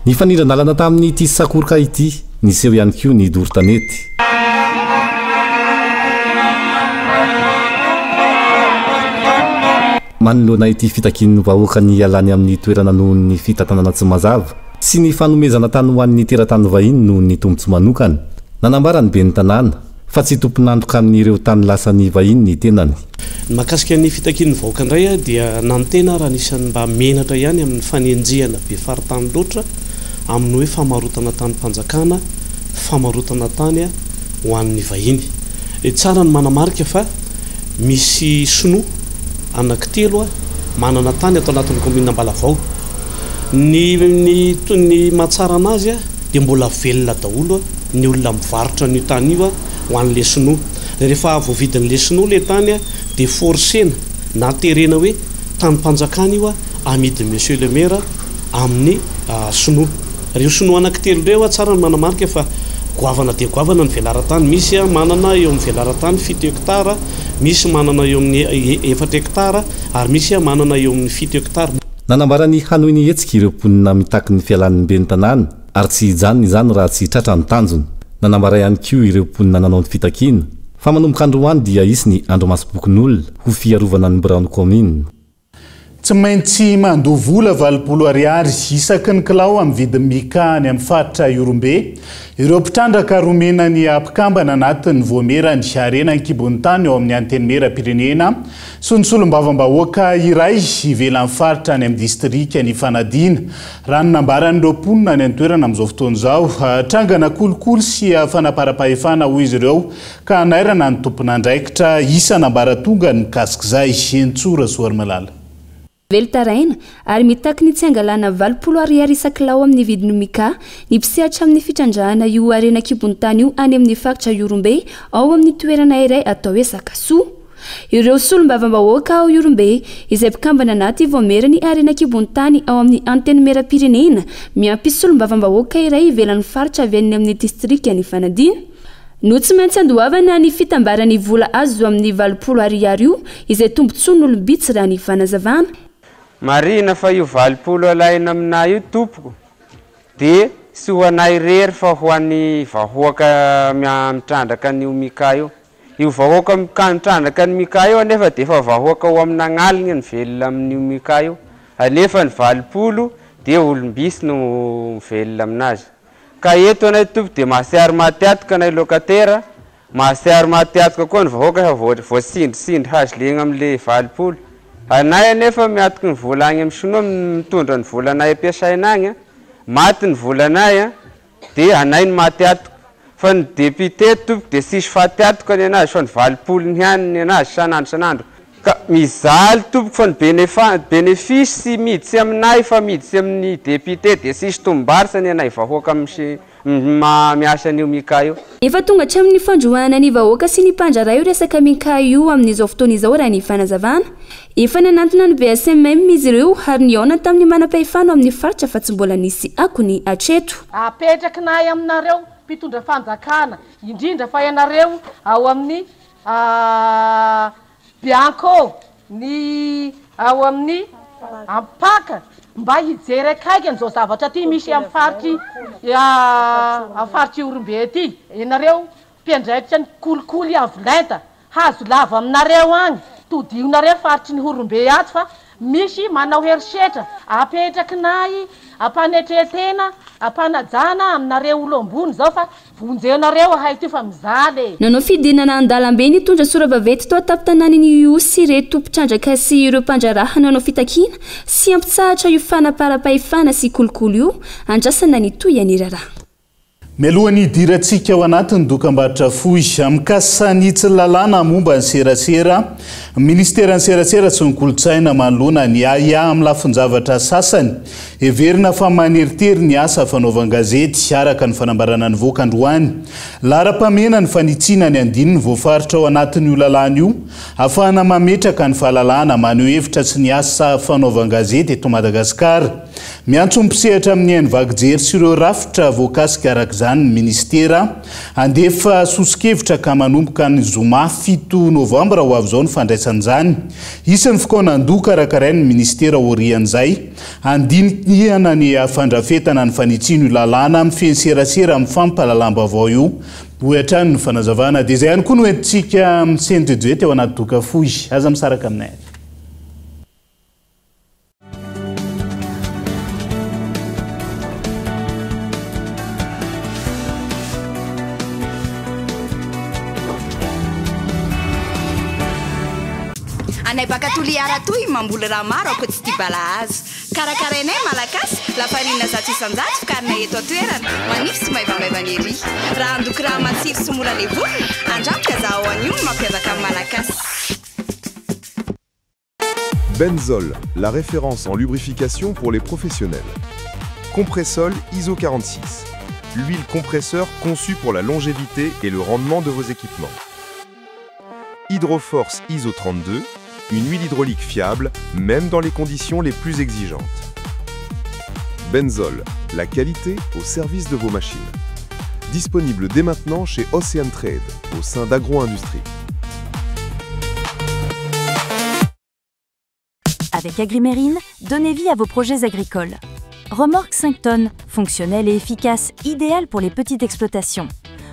Ny fanindranalana tamin'ny ity sakorika ity niseho ihany koa ny dorontanety. Manoloana ity fitakin'ny vahoaka ny ialany amin'ny toerana noho ny fitantanana tsy mazava sy ny fanomezana tany ho an'ny teratany vahiny noho ny tombontso manokana. Nanambara ny ben'ny tanàna fa tsy tompon'androka amin'ireo tany lasany vahiny ny tenany. Mahakasika ny fitakin'ny vahoaka indray dia nantena raha nisan'ny mba menatra ihany amin'ny fanenjehana be faritany loatra amin'ny hoe famarotana tany mpanjakana, famarotana tany ho an'ny vahiny. Tsara ny manamarika fa misy sinoa anankitelo manana tany atao anatin'ny commune Ambalavao. Ny mahatsara anazy dia mbola velona daholo ny olona mivarotra ny tany io ho an'le sinoa. Rehefa voavidin'le sinoa le tany dia forcena na terena hoe tany mpanjakana io amidy monsieur le maire amin'ny sinoa. Reo sinoa anankitelo ireo tsara ny manamarika fa goavana dia goavana ny velaran-tany. Misy manana eo amin'ny velaran-tany 7 hektara, misy manana eo amin'ny 4 hektara ary misy manana eo amin'ny 7 hektara. Nanambara ny hanohy hetsika ireo mponina mitaky ny fialan'ny ben'ny tanàna ary tsy hijanona izany raha tsy tratra ny tanjony. Nanambara ihany koa ireo mponina nanao ny fitakiana fa manomboka androany dia isy ny andro masom-bokin'olona ho fiarovana ny Brown commune. Tsy maintsy mandoa vola 20 ariary isaky ny kilao amin'ny vidiny mikany amin'ny faritra Iorombe. Ireo mpitrandraka romenany ampikambana anatin'ny voamerany Arena Kibony tany eo amin'ny anteny mera-pirenena. Solombavam-bahoaka iray ivelan'ny faritra any amin'ny distrika ny Fanadina. Raha nambaran'ireo mponina any an-toerana amin'izao fotoana izao, trangana kolokolo sy fanaparam-pahefana hoy izy ireo ka nairana ny tompon'andraikitra isa nambaratonga ny mikasika izay Entsora Soarmalala. Veltaraina ary mitaky ny tsengalana 20 ariary isakilao amin'ny vidiny mika ny mpisehatra amin'ny fitrandrahana io Arena Kibony tany io any amin'ny faritra Iorombe ao amin'ny toerana iray atao hoe Sakasoa. ireo solombavam-bahoaka ao Iorombe izay mpikambana anaty voamerany ary enankibony tany ao amin'ny anteny meram-pirenena miampy solombavam-bahoaka iray ivelan'ny faritra avy any amin'ny distrika ny Fanadina no tsy maintsy andohavana ny fitambarany vola azo amin'ny 20 ariary io izay tombontsoa n'olombitsy raha ny fanazavana. Marina fa io 20 alaina aminay io tompoko dia sy ho anay rery fa ho an'ny vahoaka mitrandraka an'io mika io. Io vahoaka mitrandraka ny mika io anefa dia efa vahoaka ho amin'anagnalina ny velona amin'io mika io. Anefa ny 20 dia olombisy no velona aminazy. Ka eto anay tompo dia mahasiary mahatiatika anay lokatera, mahasiary mahatiatika koa ny vahoaka voasindrisindry hazo legna amin'ilay 20. Anay anefa miatika ny vola agny amin'ny sinoa mitondra ny vola anay ampiasaina agny, maty ny vola anay dia anay ny mahatiatika. Fa ny député tompo dia sisy fahatiatika ny anazy fa ny 20 ny haniny anazy sanandro. Ka mizaly tompo fa ny bénéfice miditsy sy aminay fa miditsy sy amin'ny député dia sisy tombombary ny anay vahoaka miasa an'io mika io. Efa tonga hatramin'ny fandroana ny vahoaka sy ny mpandrara io resaka mika io amin'izao fotoana izao raha ny fanazavana. Efa nanantona ny BSMM izy ireo ary niaona tamin'ny manam-pahefana amin'ny faritra fa tsy mbola nisy akony hatreto. Apetraka nay aminareo mpitondra fanjakana indrindra fa ianareo ao amin'ny Bianco ny ao amin'ny Ampaka mba hijery akaiky an'izao zavatra ty misy amin'ny faritra Iorombe ety. Ianareo mpiandraikitra ny kolikoly avolenta hazo lava aminareo agny todionareo faritry ny Iorombe ato fa misy manao herisetra apetraky nay apanetretena apanajana aminareo olo ambony zao fa vonjenareo hay ty fa mizaly. Nanao fidinana an-dalambe nitondra sora-bavety tao taptananiny Osy reto mpitrandraka sy ireo mpandraraha nanao fitakina sy ampitsahatra io fanapara-pahefana sy kolikoly io andrasana ny toy aniraraha. Melohany hidirantsika ao anatiny dokam-barotra fohy mikasany tsy lalàna momba ny serasera, ministera ny serasera sy ny kolotsaina manoloana ny aya amin'ny lafinjavatra sasany heverina fa maneritery ny asa fanaovan-gazety araka ny fanambarana ny voaka-androany. Lara-pamena ny fanitsina ny andininy voafaritra ao anatin'io lalàna io ahafahana mametraka ny fahalalàna maneho hevitra sy ny asa fanaovan-gazety eto Madagasikara. Miantso mpisehatra amin'ny hainy vakijery sy ireo rafitra voakasika araka izany ny ministera andefa sosikevitra ka manomboka ny zoma 7 novambra ho avy izao ny fandraisan'izany. Isan'ny fotoana andoka arakarain'ny ministera orian'izay andinihana ny fandrafetana ny fanitsino lalàna amin'ny fenserasera amin'ny fampalalamba-bao io hoatrany ny fanazavana dia izay ihany koa no entintsika misenjejoety ao anaty doka fohy aza misaraka aminay. Anay baka toliara toy mamboly raha maro ako tsy tia bala azo karakarainay malagasy lafarina zato isan-jato fikarina eto atoerana manify sy maivamaivana ery raha andoky raha matsiro sy mora levony andramoka za ao an'io mampiavaka amin'ny malagasy. Benzol, la référence en lubrification pour les professionnels. Compressol ISO 46, l'huile compresseur conçue pour la longévité et le rendement de vos équipements. Hydroforce ISO 32, une huile hydraulique fiable, même dans les conditions les plus exigeantes. Benzol, la qualité au service de vos machines. Disponible dès maintenant chez Ocean Trade, au sein d'Agro-Industrie. Avec Agrimerine, donnez vie à vos projets agricoles. Remorque 5 tonnes, fonctionnelle et efficace, idéale pour les petites exploitations.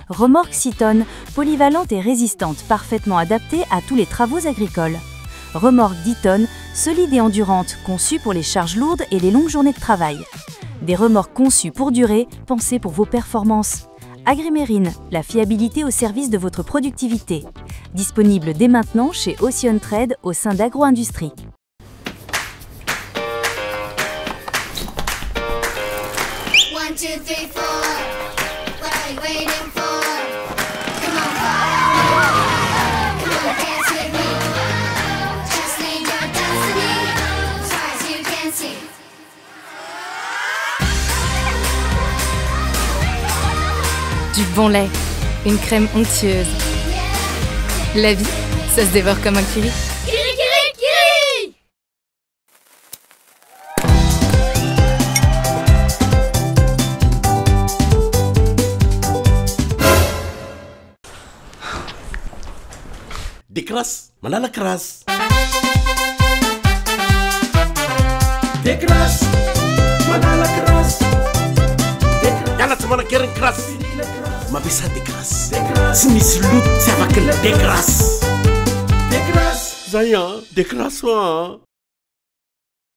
Remorque 6 tonnes, polyvalente et résistante, parfaitement adaptée à tous les travaux agricoles. Remorque 10 tonnes, solide et endurante, conçue pour les charges lourdes et les longues journées de travail. Des remorques conçues pour durer, pensées pour vos performances. Agrimerine, la fiabilité au service de votre productivité. Disponible dès maintenant chez Ocean Trade au sein d'Agro-Industrie. Du bon lait, une crème onctueuse. La vie, Ça se dévore comme un kiri. Kiri, kiri, kiri! Décrasse, malala crasse. Décrasse, malala crasse. Yala tsy manakeriny crasse. Mampiasa décrasse. Tsy misy loto tsy afaka ny décrasse. Décrasse. Zay décrasse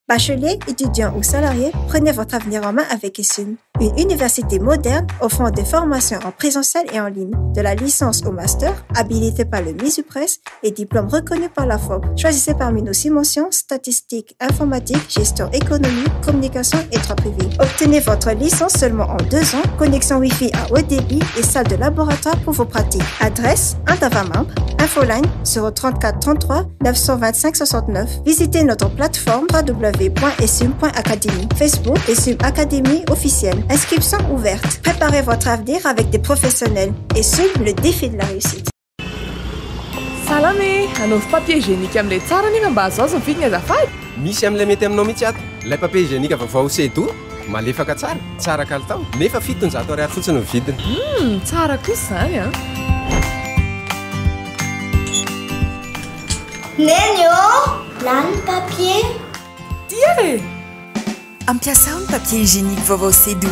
Bacheliers, étudiants ou salariés, prenez votre avenir en main avec ESUN, une université moderne offrant des formations en présentiel et en ligne, de la licence au master, habilité par le MISUPRES et diplôme reconnu par la FOB. Choisissez parmi nos 6 mentions, statistiques, informatique, gestion économique, communication et droit privé. Obtenez votre licence seulement en 2 ans, connexion Wi-Fi à haut débit et salle de laboratoire pour vos pratiques. Adresse, Indavamambre, infoline 034 33 925 69. Visitez notre plateforme www.esum.academy. Facebook, ESUM Académie officielle. Inscription ouverte. Préparez votre avenir avec des professionnels. ESUM, le défi de la réussite. Salame, anaovy papier hygiénique am'ilay tsara nefa mba azo azo mividiny azafady. Misy am'ilay mety aminao mihitsy ato. Ilay papier hygiénique vaovao sedo malefaka tsara kalitao. Nefa 700 ariary fotsiny ny vidiny. Tsara kosa zany a. Nenyo, lany papier. Tiens! Ampiasa ny papier hygiénique vaovao Sedo,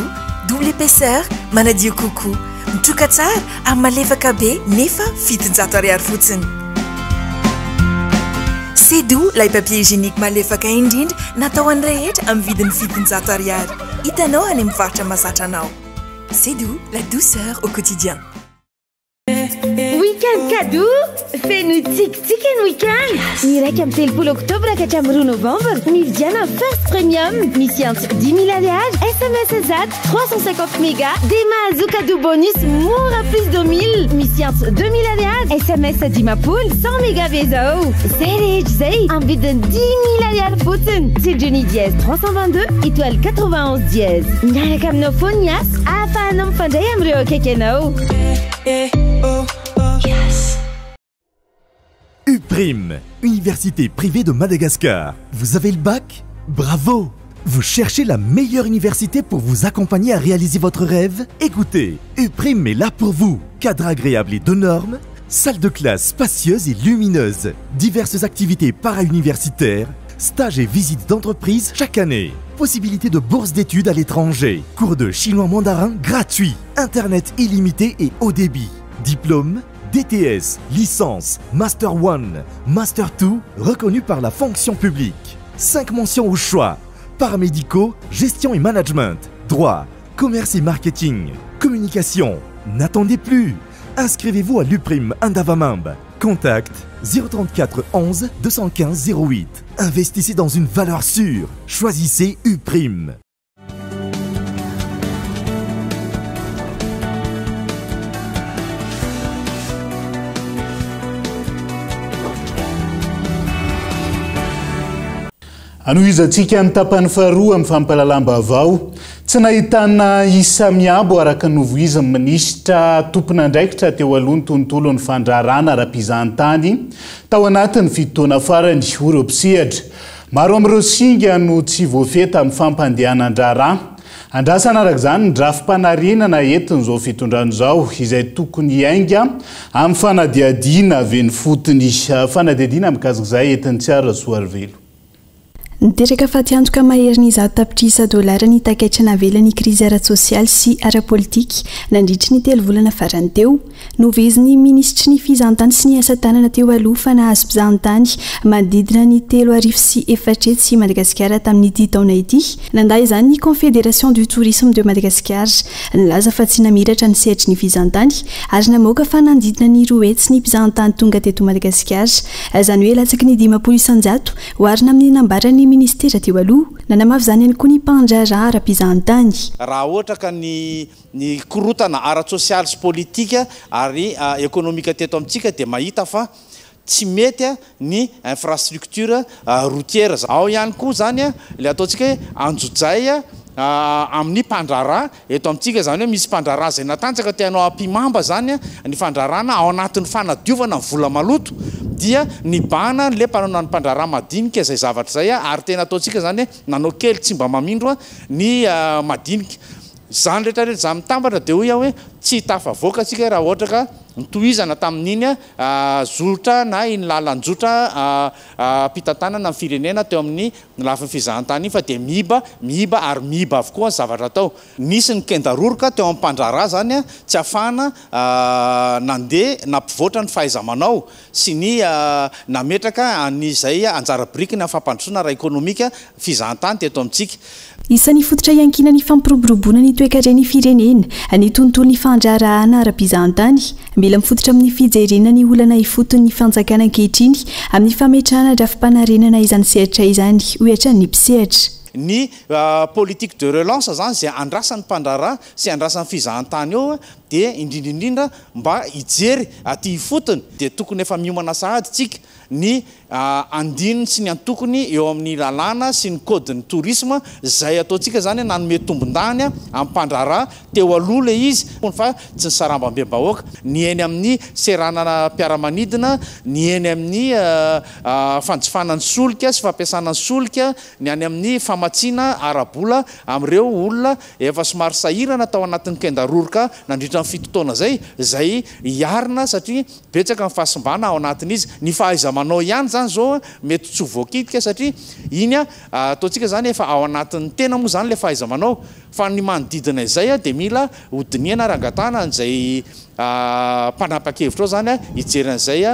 double épaisseur, manadio coco. Mitroka tsara ary malefaka be nefa 700 ariary fotsiny. Sedo, lay papier hygiénique malefaka indrindra natao an'ny rehetra amin'ny vidiny 700 ariary. Hitanao any mivarotra mahazatra anao. Sedo, la douceur au quotidien. Week-end cadeau, fais-nous tic-tic en week-end. Mirek am telpolo octobre ka chamru novembre. Mividiana First Premium, missions 10 000 alliages, SMS ZAT 350 mégas, Dema cadeau bonus Moura plus de 1000, missions 2000 alliages, SMS Dimapool 100 mégas Vezo. Serge Zay, en vue de 10 000 alliages Fouten. C'est Johnny Diaz 322, étoile 91 Diaz. Narakam no Fonias, Afanam Fandayam Rio Kekeno. UPRIM, Université privée de Madagascar. Vous avez le bac? Bravo! Vous cherchez la meilleure université pour vous accompagner à réaliser votre rêve? Écoutez, UPRIM est là pour vous. Cadre agréable et de normes, salle de classe spacieuse et lumineuse, diverses activités para-universitaires, stages et visites d'entreprise chaque année. Possibilité de bourse d'études à l'étranger, cours de chinois mandarin gratuits, internet illimité et haut débit, diplôme, DTS, licence, Master 1, Master 2, reconnu par la fonction publique. 5 mentions au choix. Paramédicaux, gestion et management, droit, commerce et marketing, communication. N'attendez plus. Inscrivez-vous à l'UPRIM Indavamambe. Contact 034 11 215 08. Investissez dans une valeur sûre. Choisissez UPRIM. Anohizantsika ny tapany faharoa amin'ny fampalalam-baovao tsy nahitana isa miabo araka novoizy minisitra tompon'andraikitra teo aloha ny tontolo ny fandrarana ara-pizahantany tao anatin'ny fotoana farany Europe-sihatra. Maro amin'ireo singa no tsy voafeta amin'ny fampandehanan-draharaha. Andrasana araka izany ny drafim-panarenana entin'izao fitondrano izao izay tokony hiainga amin'ny fanadihadiana avy ny fotony fanadihadiana mikasika izay entin'ny Tsiara Soarivelo. Niteraka fatiantoka maheriny $100 dolara ny takaitra navelany krizy ara-sosialy sy ara-politika nandritry ny 3 volana farany teo. Noveziny ministry ny fizahantany sy ny asa tanana teo aloha fa nahazo mpizahantany manodidina ny 3,4 sy Madagasikara tamin'ity taona ity. Nandahy izany ny Confédération du Tourisme de Madagascar nilaza fa tsy namiratra ny sehatry ny fizahantany ary namoaka fa nandidina ny 2 hetsy ny mpizahantany tonga teto Madagasikara. Izany hoe latsaky ny 500 oharina amin'ny nambarany ministera teo aloha nanamavy zany ihany koa ny mpandraraha ara-pizahantany. Raha ohatra ka ny korotana ara-sosialy sy politika ary ekonomika teto amintsika dia mahita fa tsy mety ny infrastructure routière. Ao ihany koa zany ilay ataontsika hoe anjojay amin'ny mpandraraha eto amintsika zany hoe misy mpandraraha izay natanjaka tianao ampimamba zany ny fandrarana ao anatin'ny fanadiovana ny vola maloto dia nibahana le mpanao ny mpandraraha madinika izay zavatra zay ary tena ataontsika zany nanao kely tsy mba mamindro ny madinika zany rehetrarehetra za mitambatra dia hoy hoe tsy tafavoaka atsika raha ohatra ka nitohizana tamin'iny zotra na iny lalanjotra mpitantanana ny firenena teo amin'ny lafiny fizahantany iny fa dia miiba ary miiba avokoa ny zavatra atao nisy ny kendaroroka teo amin'ny mpandraraha zany tsy ahafahana nandeha nampivoatra ny fahaiza-manao sy ny nametraka an'izay anjara biriky ny fampandrosoana raha ekonomika fizahantany teto amintsika isan'ny fototra iankina ny fampiroboroboana ny toekareny firenena ny tontolo ny fandrarahana ara-pizahantany mila mifototra amin'ny fijerena ny olana ifotony ny fanjakana ankehitriny amin'ny fametrahana drafim-panarenana izany sehatra izany hoetra ny mpisehatra ny politique de relance zany zay andrasan'ny mpandraraha sy andrasan'ny fizahantany eo dia indrindraindrindra mba hijery aty ifotony dia tokony efa miomana sahady tsika ny andininy sy ny antokony eo amin'ny lalàna sy ny code ny tourisme zay ataontsika zany nanome tombondany amin'ny mpandraraha teo aloha le izy fa tsy ny sarambam-be-bahoaka ny eny amin'ny seranana mpiaramanidina ny eny amin'ny fanjifanany solika sy fampiasana ny solika ny any amin'ny famatsiana arabola amin'ireo olona efa somary sahirana tao anatin'ny kendaroroka nandritra ny fitotoana zay iarina satria betsaka ny fahasimbana ao anatin'izy ny fahaiza-manao ihany zany zao mety tsy voakitika satria iny ataontsika zany efa ao anatin'ny tena moa zany le fahaiza-manao fa ny manodidina izay dia mila hodiniana rangatana an'izay mpanapa-kevitra ao zany hijeran'izay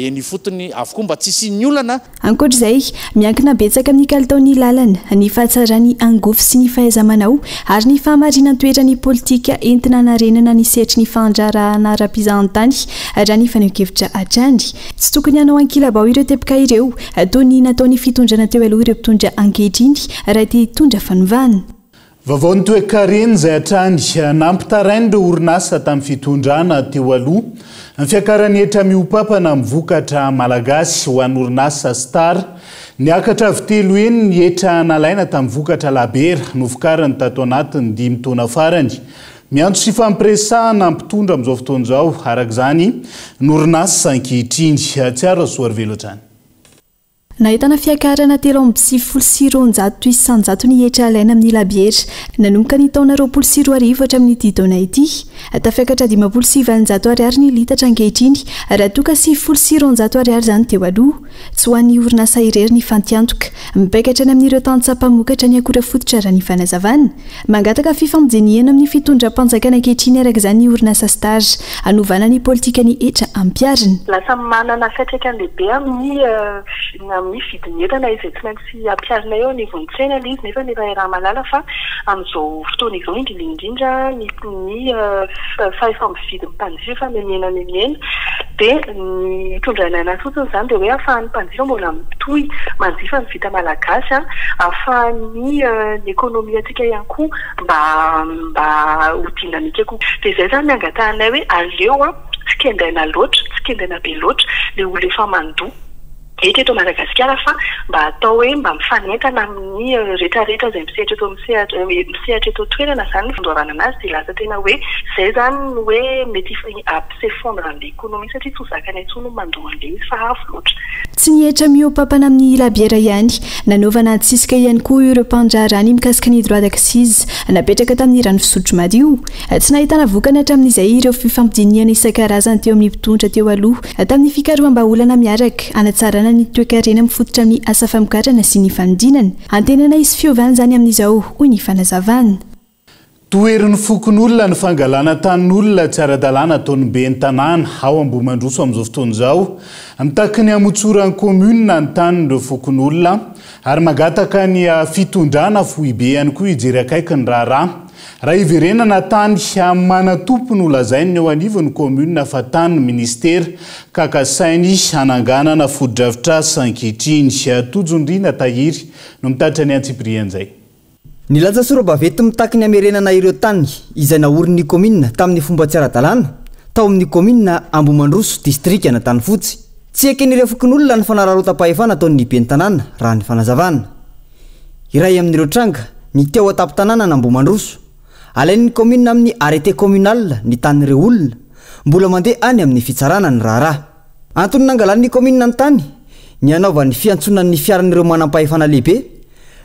eny fotony avokoa mba tsisy ny olana ankoatr'izay miankina betsaka amin'ny kalitaon'ny lalana ny fahatsarany angofo sy ny fahaiza-manao ary ny fahamarinany toerany politika entina narenana ny sehatry ny fandrarahana ara-pizahantany raha ny faneho-kevitra hatrany tsy tokony hanao ankilabao ireo tepika ireo toy ny nataony fitondrana teo aloha ireo mpitondra ankehitriny raha ty hitondra fanovana vaovao ny toe-kareny izay hatrany nampitarainy ireo orinasa tamin'ny fitondrana teo aloha ny fiakarany etra miopapana mivokatra malagasy ho an'ny orinasa star niakatra avy telo eny ny etra nalaina tamin'ny vokatra labera novokarany tato anatiny 5 taona farany miantso sy fampiresahana mpitondra amin'izao fotoan'izao arak'izany ny orinasa ankehitriny tsy aro azoary velotrany nahitana fiakarana 376 ny etra alaina amin'ny labiera nanomboka ny taona 24 hatramin'ny 10 taona ity tafiakatra 57 ariary ny litatra ankehitriny raha toka 76 ariary zany teo aloha tsy ho an'ny orinasa irery ny fantiantoka mipaikatra ny amin'ireo tany-tsampamokatra ny akora fototra raha ny fanazavana mangataka fifamojeniana amin'ny fitondram-panjakana ankehitriny arak'izany ny orinasa star anovana ny politika ny etra ampiarina lasa manana fiatraikany lehibe amin'ny vidin'entana izay tsy maintsy ampiarina eo ny vonitsena izy nefa ny raha malala fa amin'izao fotoana izao indrindra ny fahefamividy mpanjifa fa memena dia ny tondrana fotsiny zany dia hoe ahafahan'ny mpanjifa mbola mitohy manjifa ny vita malagasy ahafahan'ny ekonomia atsika ihany koa mba ho dinamika koa dia izay zany miangatahanay hoe aleo tsy kendaina loatra tsy kendaina be loatra le olo efa mandoa eto Madagasikara fa mba atao hoe mba mifanentana amin'ny rehetrarehetra izay misehatra eto toerana zany fandroavana anazy dia lasa tena hoe izay zany hoe mety ampisefondra an'ilay ekonomia satria tsy ho zakany intsony mandoa an'ilay izy fa hafa loatra tsy nihetra miopapana amin'ny labiera ihany nanaovana antsisika ihany koa ireo mpandrarany mikasika ny droit d'accise napetraka tamin'ny rano fisotro madio tsy nahitana vokany hatramin'izay ireo fifampidiniana isan-karazany teo amin'ny mpitondra teo aloha tamin'ny fikaroham-baolana miaraka anatsarana ny toe-karena mifototra amin'ny asa famokarana sy ny fanodinana antenana isy fiovana zany amin'izao hoy ny fanazavana toerin'ny fokon'olona ny fangalana tanin'olona tsy ara-dalàna ataony be ny tanàna ao Ambohimandroso amin'izao fotoan'izao mitaky ny amotsoran'ny komuna ny tanin'ireo fokon'olona ary magataka ny fitondrana fohibe ihany koa hijery akaiky ny raharaha raha iverenana tany manatompony olazainy ny eo anivon'ny komuna fa tany ministera kakasainy ananganana foto-dravitra ankehitriny tojondrina tahiry no mitatra ny antsiprian'izay ny laza sorabavety mitaky ny amerenana ireo tany izay naorin'ny komuna tamin'ny fomba tsy ara-dalàna tao amin'ny komuna Ambohimandroso distrika na tany fotsy tsy eken'ireo fokon'olona ny fanararota-pahefana ataon'ny ben'ny tanàna raha ny fanazavana iray amin'ireo tranga ny teo atapy-tanàna n'Ambohimandroso alain'ny komuna amin'ny arrêté communal ny tanin'ireo olona mbola mandeha any amin'ny fitsarana ny raharaha antony nangalan'ny commune ny tany ny anaovan'ny fiantsonan'ny fiaran'ireo manam-pahefana lehibe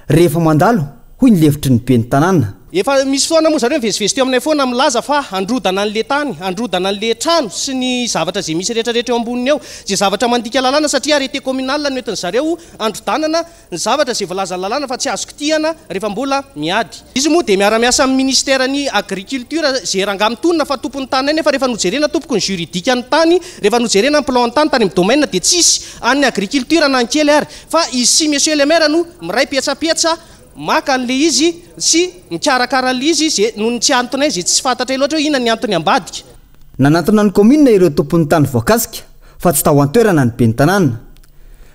rehefa mandalo hoy ny levitry ny ben'ny tanàna. Efa misy foana moa zareo mivezivezy teo aminay foana milaza fa androdana an'le tany, androdana an'le trano sy ny zavatra zay misy rehetrarehetra eo amboniny eo, zay zavatra mandika lalàna satria arrêté communal no entin'ny zareo androdanana ny zavatra zay voalaza lalàna fa tsy azo kitihana rehefa mbola miady. Izy moa dia miara-miasa amin'ny ministèren'ny agriculture zay rangamintonina fa tompon'ny tany nefa rehefa nojerena tompoko ny juridika ny tany, rehefa nojerena ny plan tany tany amin'ny domaine dia tsisy an'ny agriculture na ankely ary fa izy sy monsieur le maire no miray pietsapetsa maka an'le izy sy mikarakara izy zay noho ny tsy antonay zay tsy fantatra loatra hoe inona ny antony ambadika. Nanantona ny commune ireo tompon'ny tany voakasika fa tsy tao an-toerana ny ben'ny tanàna.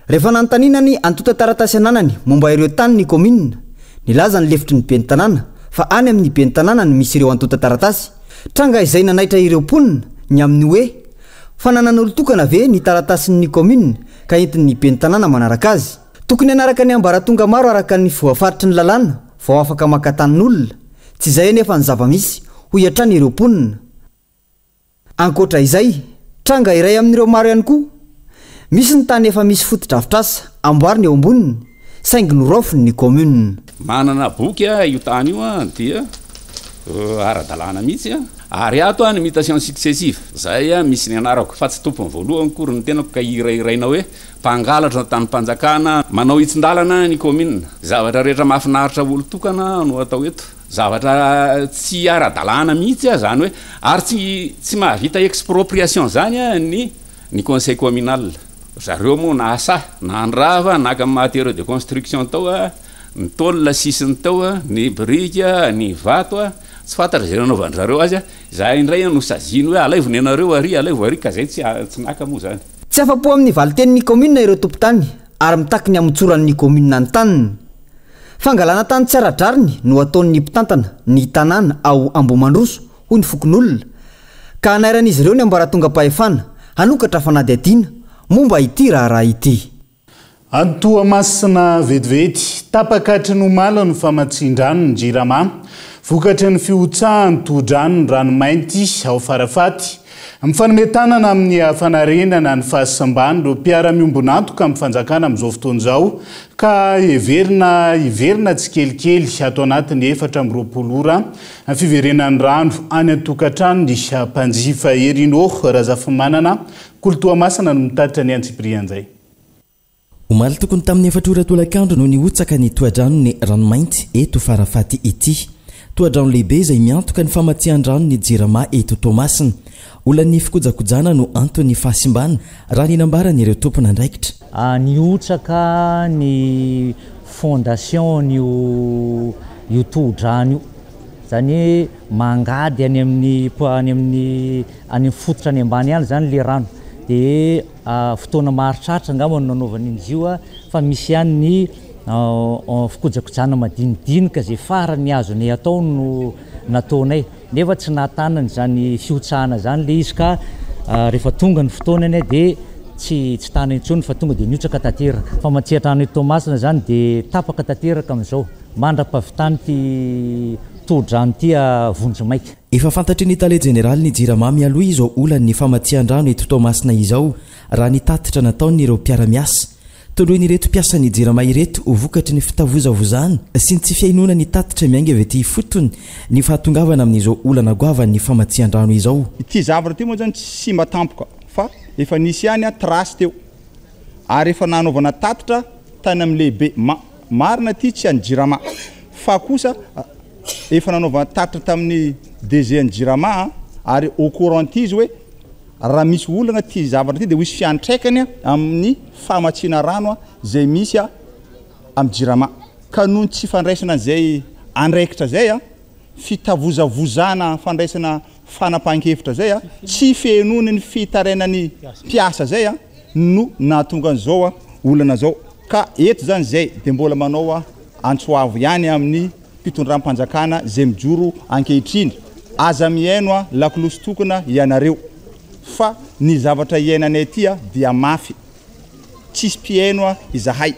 Rehefa nanontaniana ny antota taratasy ananany momba ireo tany ny commune, nilaza ny lefitry ny ben'ny tanàna fa any amin'ny ben'ny tanàna ny misy ireo antota taratasy. Tranga izay nanaitra ireo mponina ny amin'ny hoe fa nanan'olon-tokana ve ny taratasin'ny commune ka entin'ny ben'ny tanàna manaraka azy. Tokony anaraka ny ambaratonga maro araka ny voafaritry ny lalàna vao afaka maka tanin'olona, tsy izay nefa ny zava-misy ho hiatrany ireo mponina. Ankoatra izay, tranga iray amin'ireo maro ihany koa, misy ny tany efa misy fotodrafitrasa amboariny eo amboniny saingy norofiny ny commune. Manana boky io tany io dia ara-dalàna mihitsy ary ato ny mutation successive zay misy ny anarako fa tsy tompony voalohany kory ny tenako ka irairaina hoe mpangalatra tany mpanjakana manao itsin-dalana ny commune, zavatra rehetra mahafinaritra olo-tokana no atao eto, zavatra tsy ara-dalàna mihitsy zany hoe ary tsy mahavita expropriation zany ny conseil communal. Zareo moa na asa na andrava naka matériaux de construction tao ny tôle sisiny tao ny brique ny vato tsy fantatra zay nanaovany zareo azy za indray no saziny hoe alaivony anareo alaivo ary ka zay tsy naka moa zany. Tsy afa-po amin'ny valitenin'ny commune ireo tompo-tany ary mitaky ny amotsoran'ny commune ny taniny. Fangalana tany tsy ara-drariny no ataon'ny mpitantana ny tanàna ao Ambomandroso hoy ny fokon'olona ka anairan'izy ireo ny ambaratonga pahefana hanokatra fanady adiana momba ity raha ity. Antoa masina vetivety tapakatry ny omala no famatsin-drano ny Jirama, vokatry ny fihotsahany to-drano ny ranomainty ao Farafaty. Mifanometanana amin'ny hafanarenana ny fahasambany ireo mpiara-miombonantoka amin'ny fanjakana amin'izao fotoana izao ka iverina tsy kelikely atao anatin'ny 420 ora ny fiverenan'ny rano any an-tokantrano ny mpanjifa Erinô Razafimanana. Kolotoa masana no mitatitra ny Antsiprian'izay. Omaly tokony tamin'ny 4 ora tolakandro no niotsaka ny toadrano ny ranomainty eto Farafaty ity. Toadrano lehibe izay miantoka ny famatsian-drano ny Jirama eto Tomasina. Olan'ny fikojakojana no antony fahasimbana raha ninambarany ireo tompona andraikitra. Niotsaka ny fondation io toadrano io. Zany hoe mangady any amin'ny fototra any ambany any zany le rano. Dia fotoana maharitraritra angamba no nanaovany izy io fa misy ihany ny fikojakojana madinidinika zay farany azony atao no nataonay nefa tsy nahatanany zany fiotsahana zany le izy ka rehefa tonga ny fotoanany dia tsy tany intsony fa tonga dia niotsaka tanteraka. Famatsian-drano eto Tomasina zany dia tapaka tanteraka amin'izao mandra-pavitany ty toadrano ty Vonjimaika. Efa fantatry ny tale général ny Jirama mialoha izao olan'ny famatsian-drano eto Tomasina izao raha ny tatitra nataony ireo mpiara-miasa. Tolohy ny reto mpiasa ny Jirama ireto ho vokatry ny fitavozavozana sy ny tsy fiainona ny tatitra miainga avy ety fotony ny fahatongavana amin'izao olana goavan'ny famatsian-drano izao. Ity zavatra ty moa zany tsy matampoka fa efa nisy ihany trasy teo ary efa nanaovana tatitra tany amin'ny lehibe marina ty tsy any Jirama fa kosa efa nanaovana tatitra tamin'ny DG ny Jirama ary au courant izy hoe raha misy olana ty zavatra ty dia misy fiantraikany amin'ny famatsiana rano zay misy amin'ny Jirama ka noho tsy fandraisana zay andraikitra zay fitavozavozana fandraisana fanapahan-kevitra zay tsy fenony ny fitarainany mpiasa zay no nahatonga an'izao olana zao ka eto zany zay dia mbola manao antsoavo ihany amin'ny mpitondram-panjakana zay mijoro ankehitriny aza miaino lakolosy tokana ianareo fa ny zavatra iainanay ty dia mafy tsisy mpiaino izahay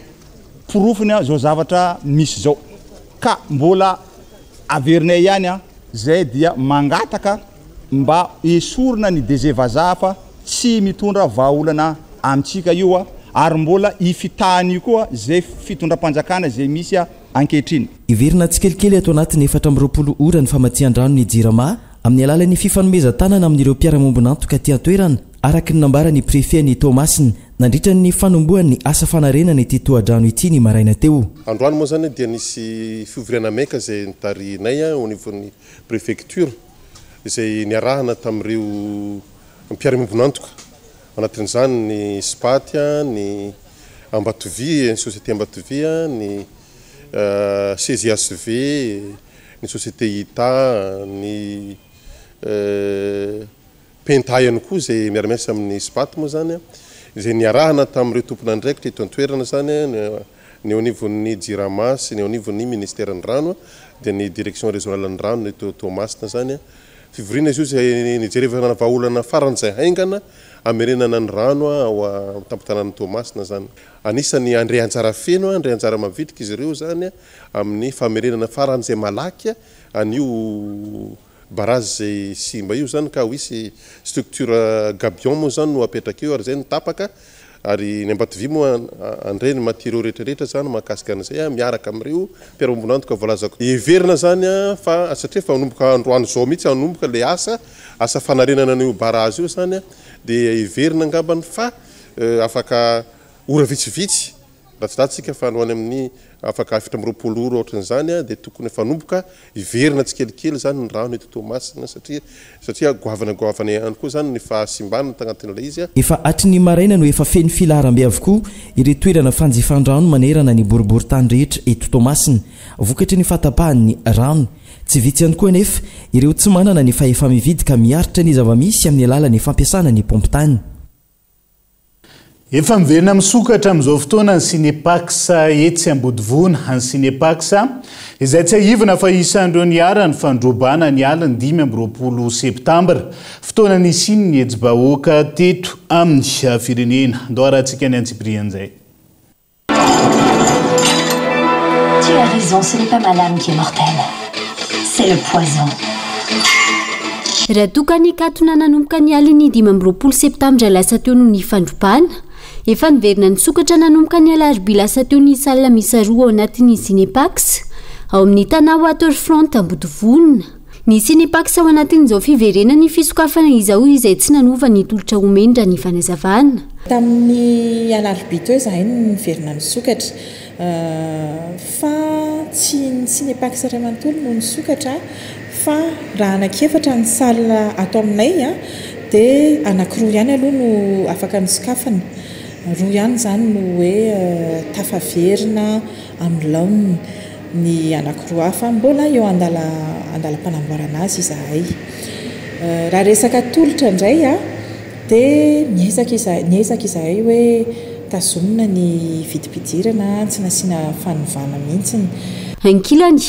porofiny zao zavatra misy zao ka mbola averinay ihany zay dia mangataka mba esorina ny DG vazaha fa tsy mitondra vahaolana amintsika io a ary mbola ifitahany io koa zay fitondram-panjakana zay misy ankehitriny. Iverina tsikelikely ato anatin'ny 420 ora ny famatsian-drano ny Jirama amin'ny alalan'ny fifanomezan-tanana amin'ireo mpiara-mombonantoka ty an-toerana araka ny nambarany préfet-ny Thomasiny nandritra ny fanombohan'ny asa fanarenana ity tohadrano ity ny maraina teo. Androany moa zany dia nisy fiovriana maika zay nitarinay au niveaun'ny préfecture izay niarahana tamin'ireo mpiara-mombonantoka anatin'izany ny Spatia, ny Ambatovia, ny société Ambatovia, ny CGSV, ny société ITA, ny Penta ihany koa zay miaramiasa amin'ny Spatia moa zany izay niarahana tamin'ireo tompon'andraikitra eto an-toerana zany ny au nivon'ny Jirama sy ny au nivon'ny ministère ny rano dia ny direction régionale ny rano eto Thomasina zany fivoriana izy io zay nijerevana vahaolana faran'izay haingana amerenana ny rano ao tampotanan'ny Thomasina zany. Anisany andre anjara feno, andre anjara mavitrika izy ireo zany amin'ny famerenana faran'izay malaky an'io barazy zay simba io zany ka ho isy structure gabion moa zany no apetraka eo ary zay nitapaka ary ny Ambatovia moa andre ny matériaux rehetrarehetra zany mahakasika an'izay miaraka amin'ireo mpiara-mombonantoka voalazako. Iverina zany fa satria fa hanomboka androany zao mihitsy hanomboka le asa fanarenana an'io barazy io zany dia iverina angambany fa afaka ora vitsivitsy ratsiratsika fa androany amin'ny afaka 720 ora ohatran'izany dia tokony fanomboka iverina tsikelikely zany ny rano eto Thomasina satria goavana ihany koa zany ny fahasimbanana tagnatin'ilay izy. Efa atry ny maraina no efa feno filaharambe avokoa ireo toerana fanjifandrano manerana ny boriboritany rehetra eto Thomasina vokatry ny fatapahany rano. Tsy vitsy ihany koa anefa ireo tsy manana ny fahefa mividy ka miaritra ny zava-misy amin'ny alalan'ny fampiasana ny pompotany. Efa miverina misokatra amin'izao fotoana ny Cinepax etsy Ambodivona, ny Cinepax izay tsy ahivana fa isan'ireo niara ny fandrobana ny aliny 20 septambra fotoana nisy iny ny ejim-bahoaka teto amin'ny firenena. Andao arahantsika ny antsiprian'izay. Tu as raison, ce n'est pas ma lame qui est mortelle, c'est le poison. Raha toka ny katona nanomboka ny aliny 20 septambra lasa teo noho ny fandrobana, efa niverina ny sokatra nanomboka ny alarobia lasa teo ny salle miisa 2 ao anatin'ny Cinepax ao amin'ny tanà Waterfront Ambodivona. Ny Cinepax ao anatin'izao fiverenana ny fisokafana izao izay tsy nanova ny tolotra omendra ny fanazavana. Tamin'ny alarobia teo izahay niverina nisokatra fa tsy ny Cinepax iray manontolo no nisokatra fa raha anankefatra ny salle atao aminay dia anankiroa ihany aloha no afaka nisokafana. Roa ihany zany no hoe tafaverina amin'ny laoniny, ny anankiroa hafa mbola eo andalam-panamboarana azy izahay. Raha resaka tolotra indray dia niezaka izahay hoe tazomina ny vidim-pidirana tsy nasiana fanovana mihitsiny. Ankilany,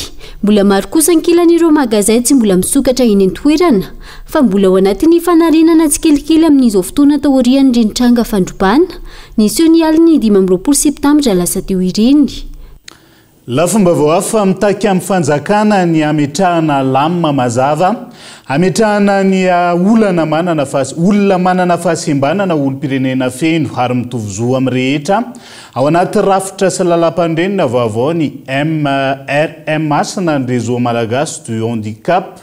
mbola maro kosa ankilany ireo magazay tsy mbola misokatra eny an-toerana fa mbola ao anatin'ny fanarenana tsikelikely amin'izao fotoana tao aorian'ny renitranga fandrobana nisy eo ny aliny 20 septambra lasa teo ireny. Lafomba vao hafa mitaky amin'ny fanjakana ny ametrahana lamma mazava, ametrahana ny olona manana fahasembanana olom-pirenena feno ary mitovy amin'ny rehetra ao anaty rafitra sy lalam-pandrenina vaovao ny MRMS na ny réseau malagasy du handicap.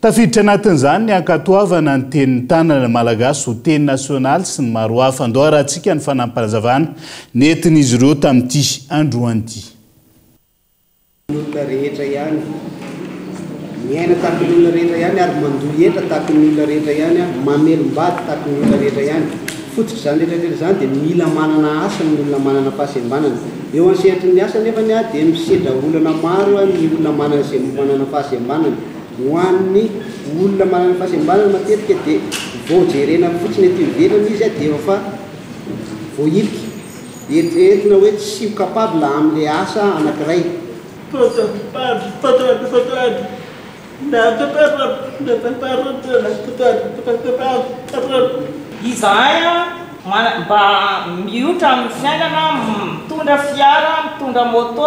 Tafiditra anatin'izany ny ankatoavana ny tenin'ny tanana malagasy ho teny nasionaly sy ny maro hafa. Andao arahantsika ny fanamparazavana nentin'izy ireo tamin'ity androan'ity. Olona rehetra ihany miaina tahaka ny olona rehetra ihany ary mandoa hetra tahaka ny olona rehetra ihany mamelombady tahaka ny olona rehetra ihany fototra zany rehetrarehetra zany dia mila manana asa ny olona manana fahasembanana eo amin'ny sehatry ny asa nefany dia misedra olana maro ny olona manana fahasembanana ho an'ny olona manana fahasembanana matetika dia vao jerena fotsiny aty ivelany izy dia efa voahilika entina hoe tsy capable amin'ilay asa anankiray. Izahay mba mihotra amin'ny fiainana mitondra fiara, mitondra moto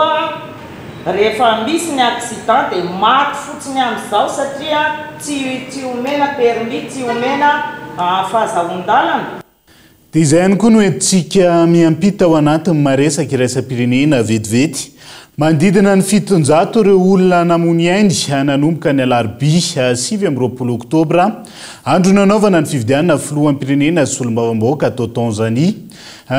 rehefa misy ny accident dia maty fotsiny amin'izao satria tsy omena permis, tsy omena fahazahoan-dalana. dia izay ihany koa no entintsika miampita ao anatin'ny maresaka iraisam-pirenena vetivety mandidina ny 700 ireo olona namony ainy nanomboka ny alarobia 7 oktobra andro nanaovana ny fifidianana filohampirenena sy olombavambahoaka atao Tanzania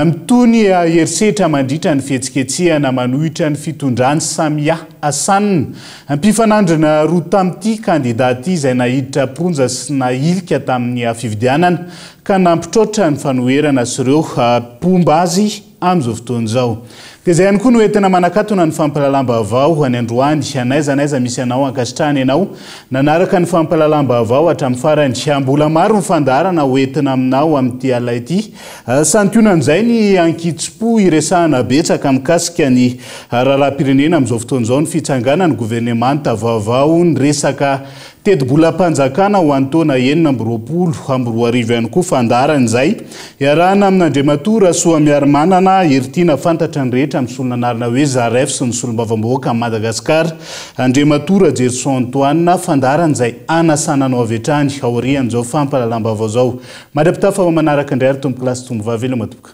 mitony herisetra mandritra ny fihetsiketsehana manohitra ny fitondrany Samia Hassan mpifanandrina roa tamin'ity kandidaty izay nahiditra ponja sy nahilika tamin'ny fifidianana ka nampitrotra ny fanoherana sy ireo pomba azy amin'izao fotoana izao. Dia izay ihany koa no entina manakatona ny fampahalalam-baovao any Androany anaiza misy anao ankasitrahany ianao nanaraka ny fampahalalam-baovao hatramin'ny farany mbola maro mifandarana hoentina aminao amin'ity alina ity santionan'izay ny ankitso-po iresahana betsaka mikasika ny raharam-pirenena amin'izao fotoana izao ny fitsanganany gouvernemanta vaovao ny resaka teti-bolam-panjakana ho antaona 2024 ihany koa fandaran'izay iarahana amin'Andriamatora Soa Miarimanana heritiana fantatra ny rehetra amin'ny solonanarina hoe Zaref sy ny solombavambahoaka amin'ny Madagasikara Andriamatora Gerson Antoine fandaran'izay anasananao avy hatrany aorian'izao fampahalalam-baovao zao madapitafa manaraka indray ary tompo lasy tombo vavela matoka.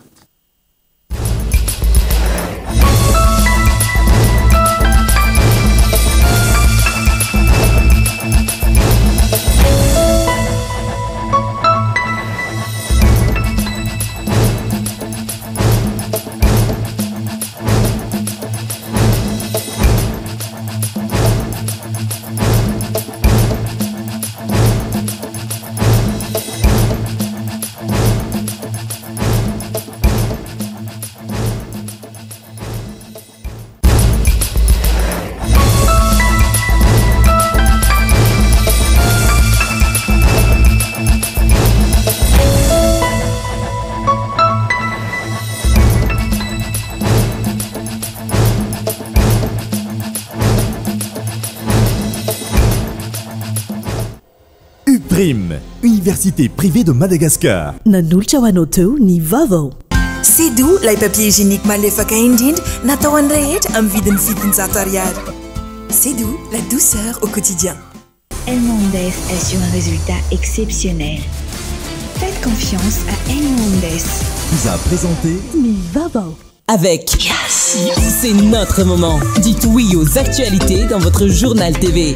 Université privée de Madagascar. Nanolotra ho anao teo ny vaovao. C'est doux lay papier hygiénique malefaka indrindra natao an'ny rehetra amin'ny vidiny 700 ariary. C'est doux, la douceur au quotidien. El Mondes assure un résultat exceptionnel. Faites confiance à El Mondes. Vous a présenté Ny vaovao. Avec Yassi, c'est notre moment. Dites oui aux actualités dans votre journal TV.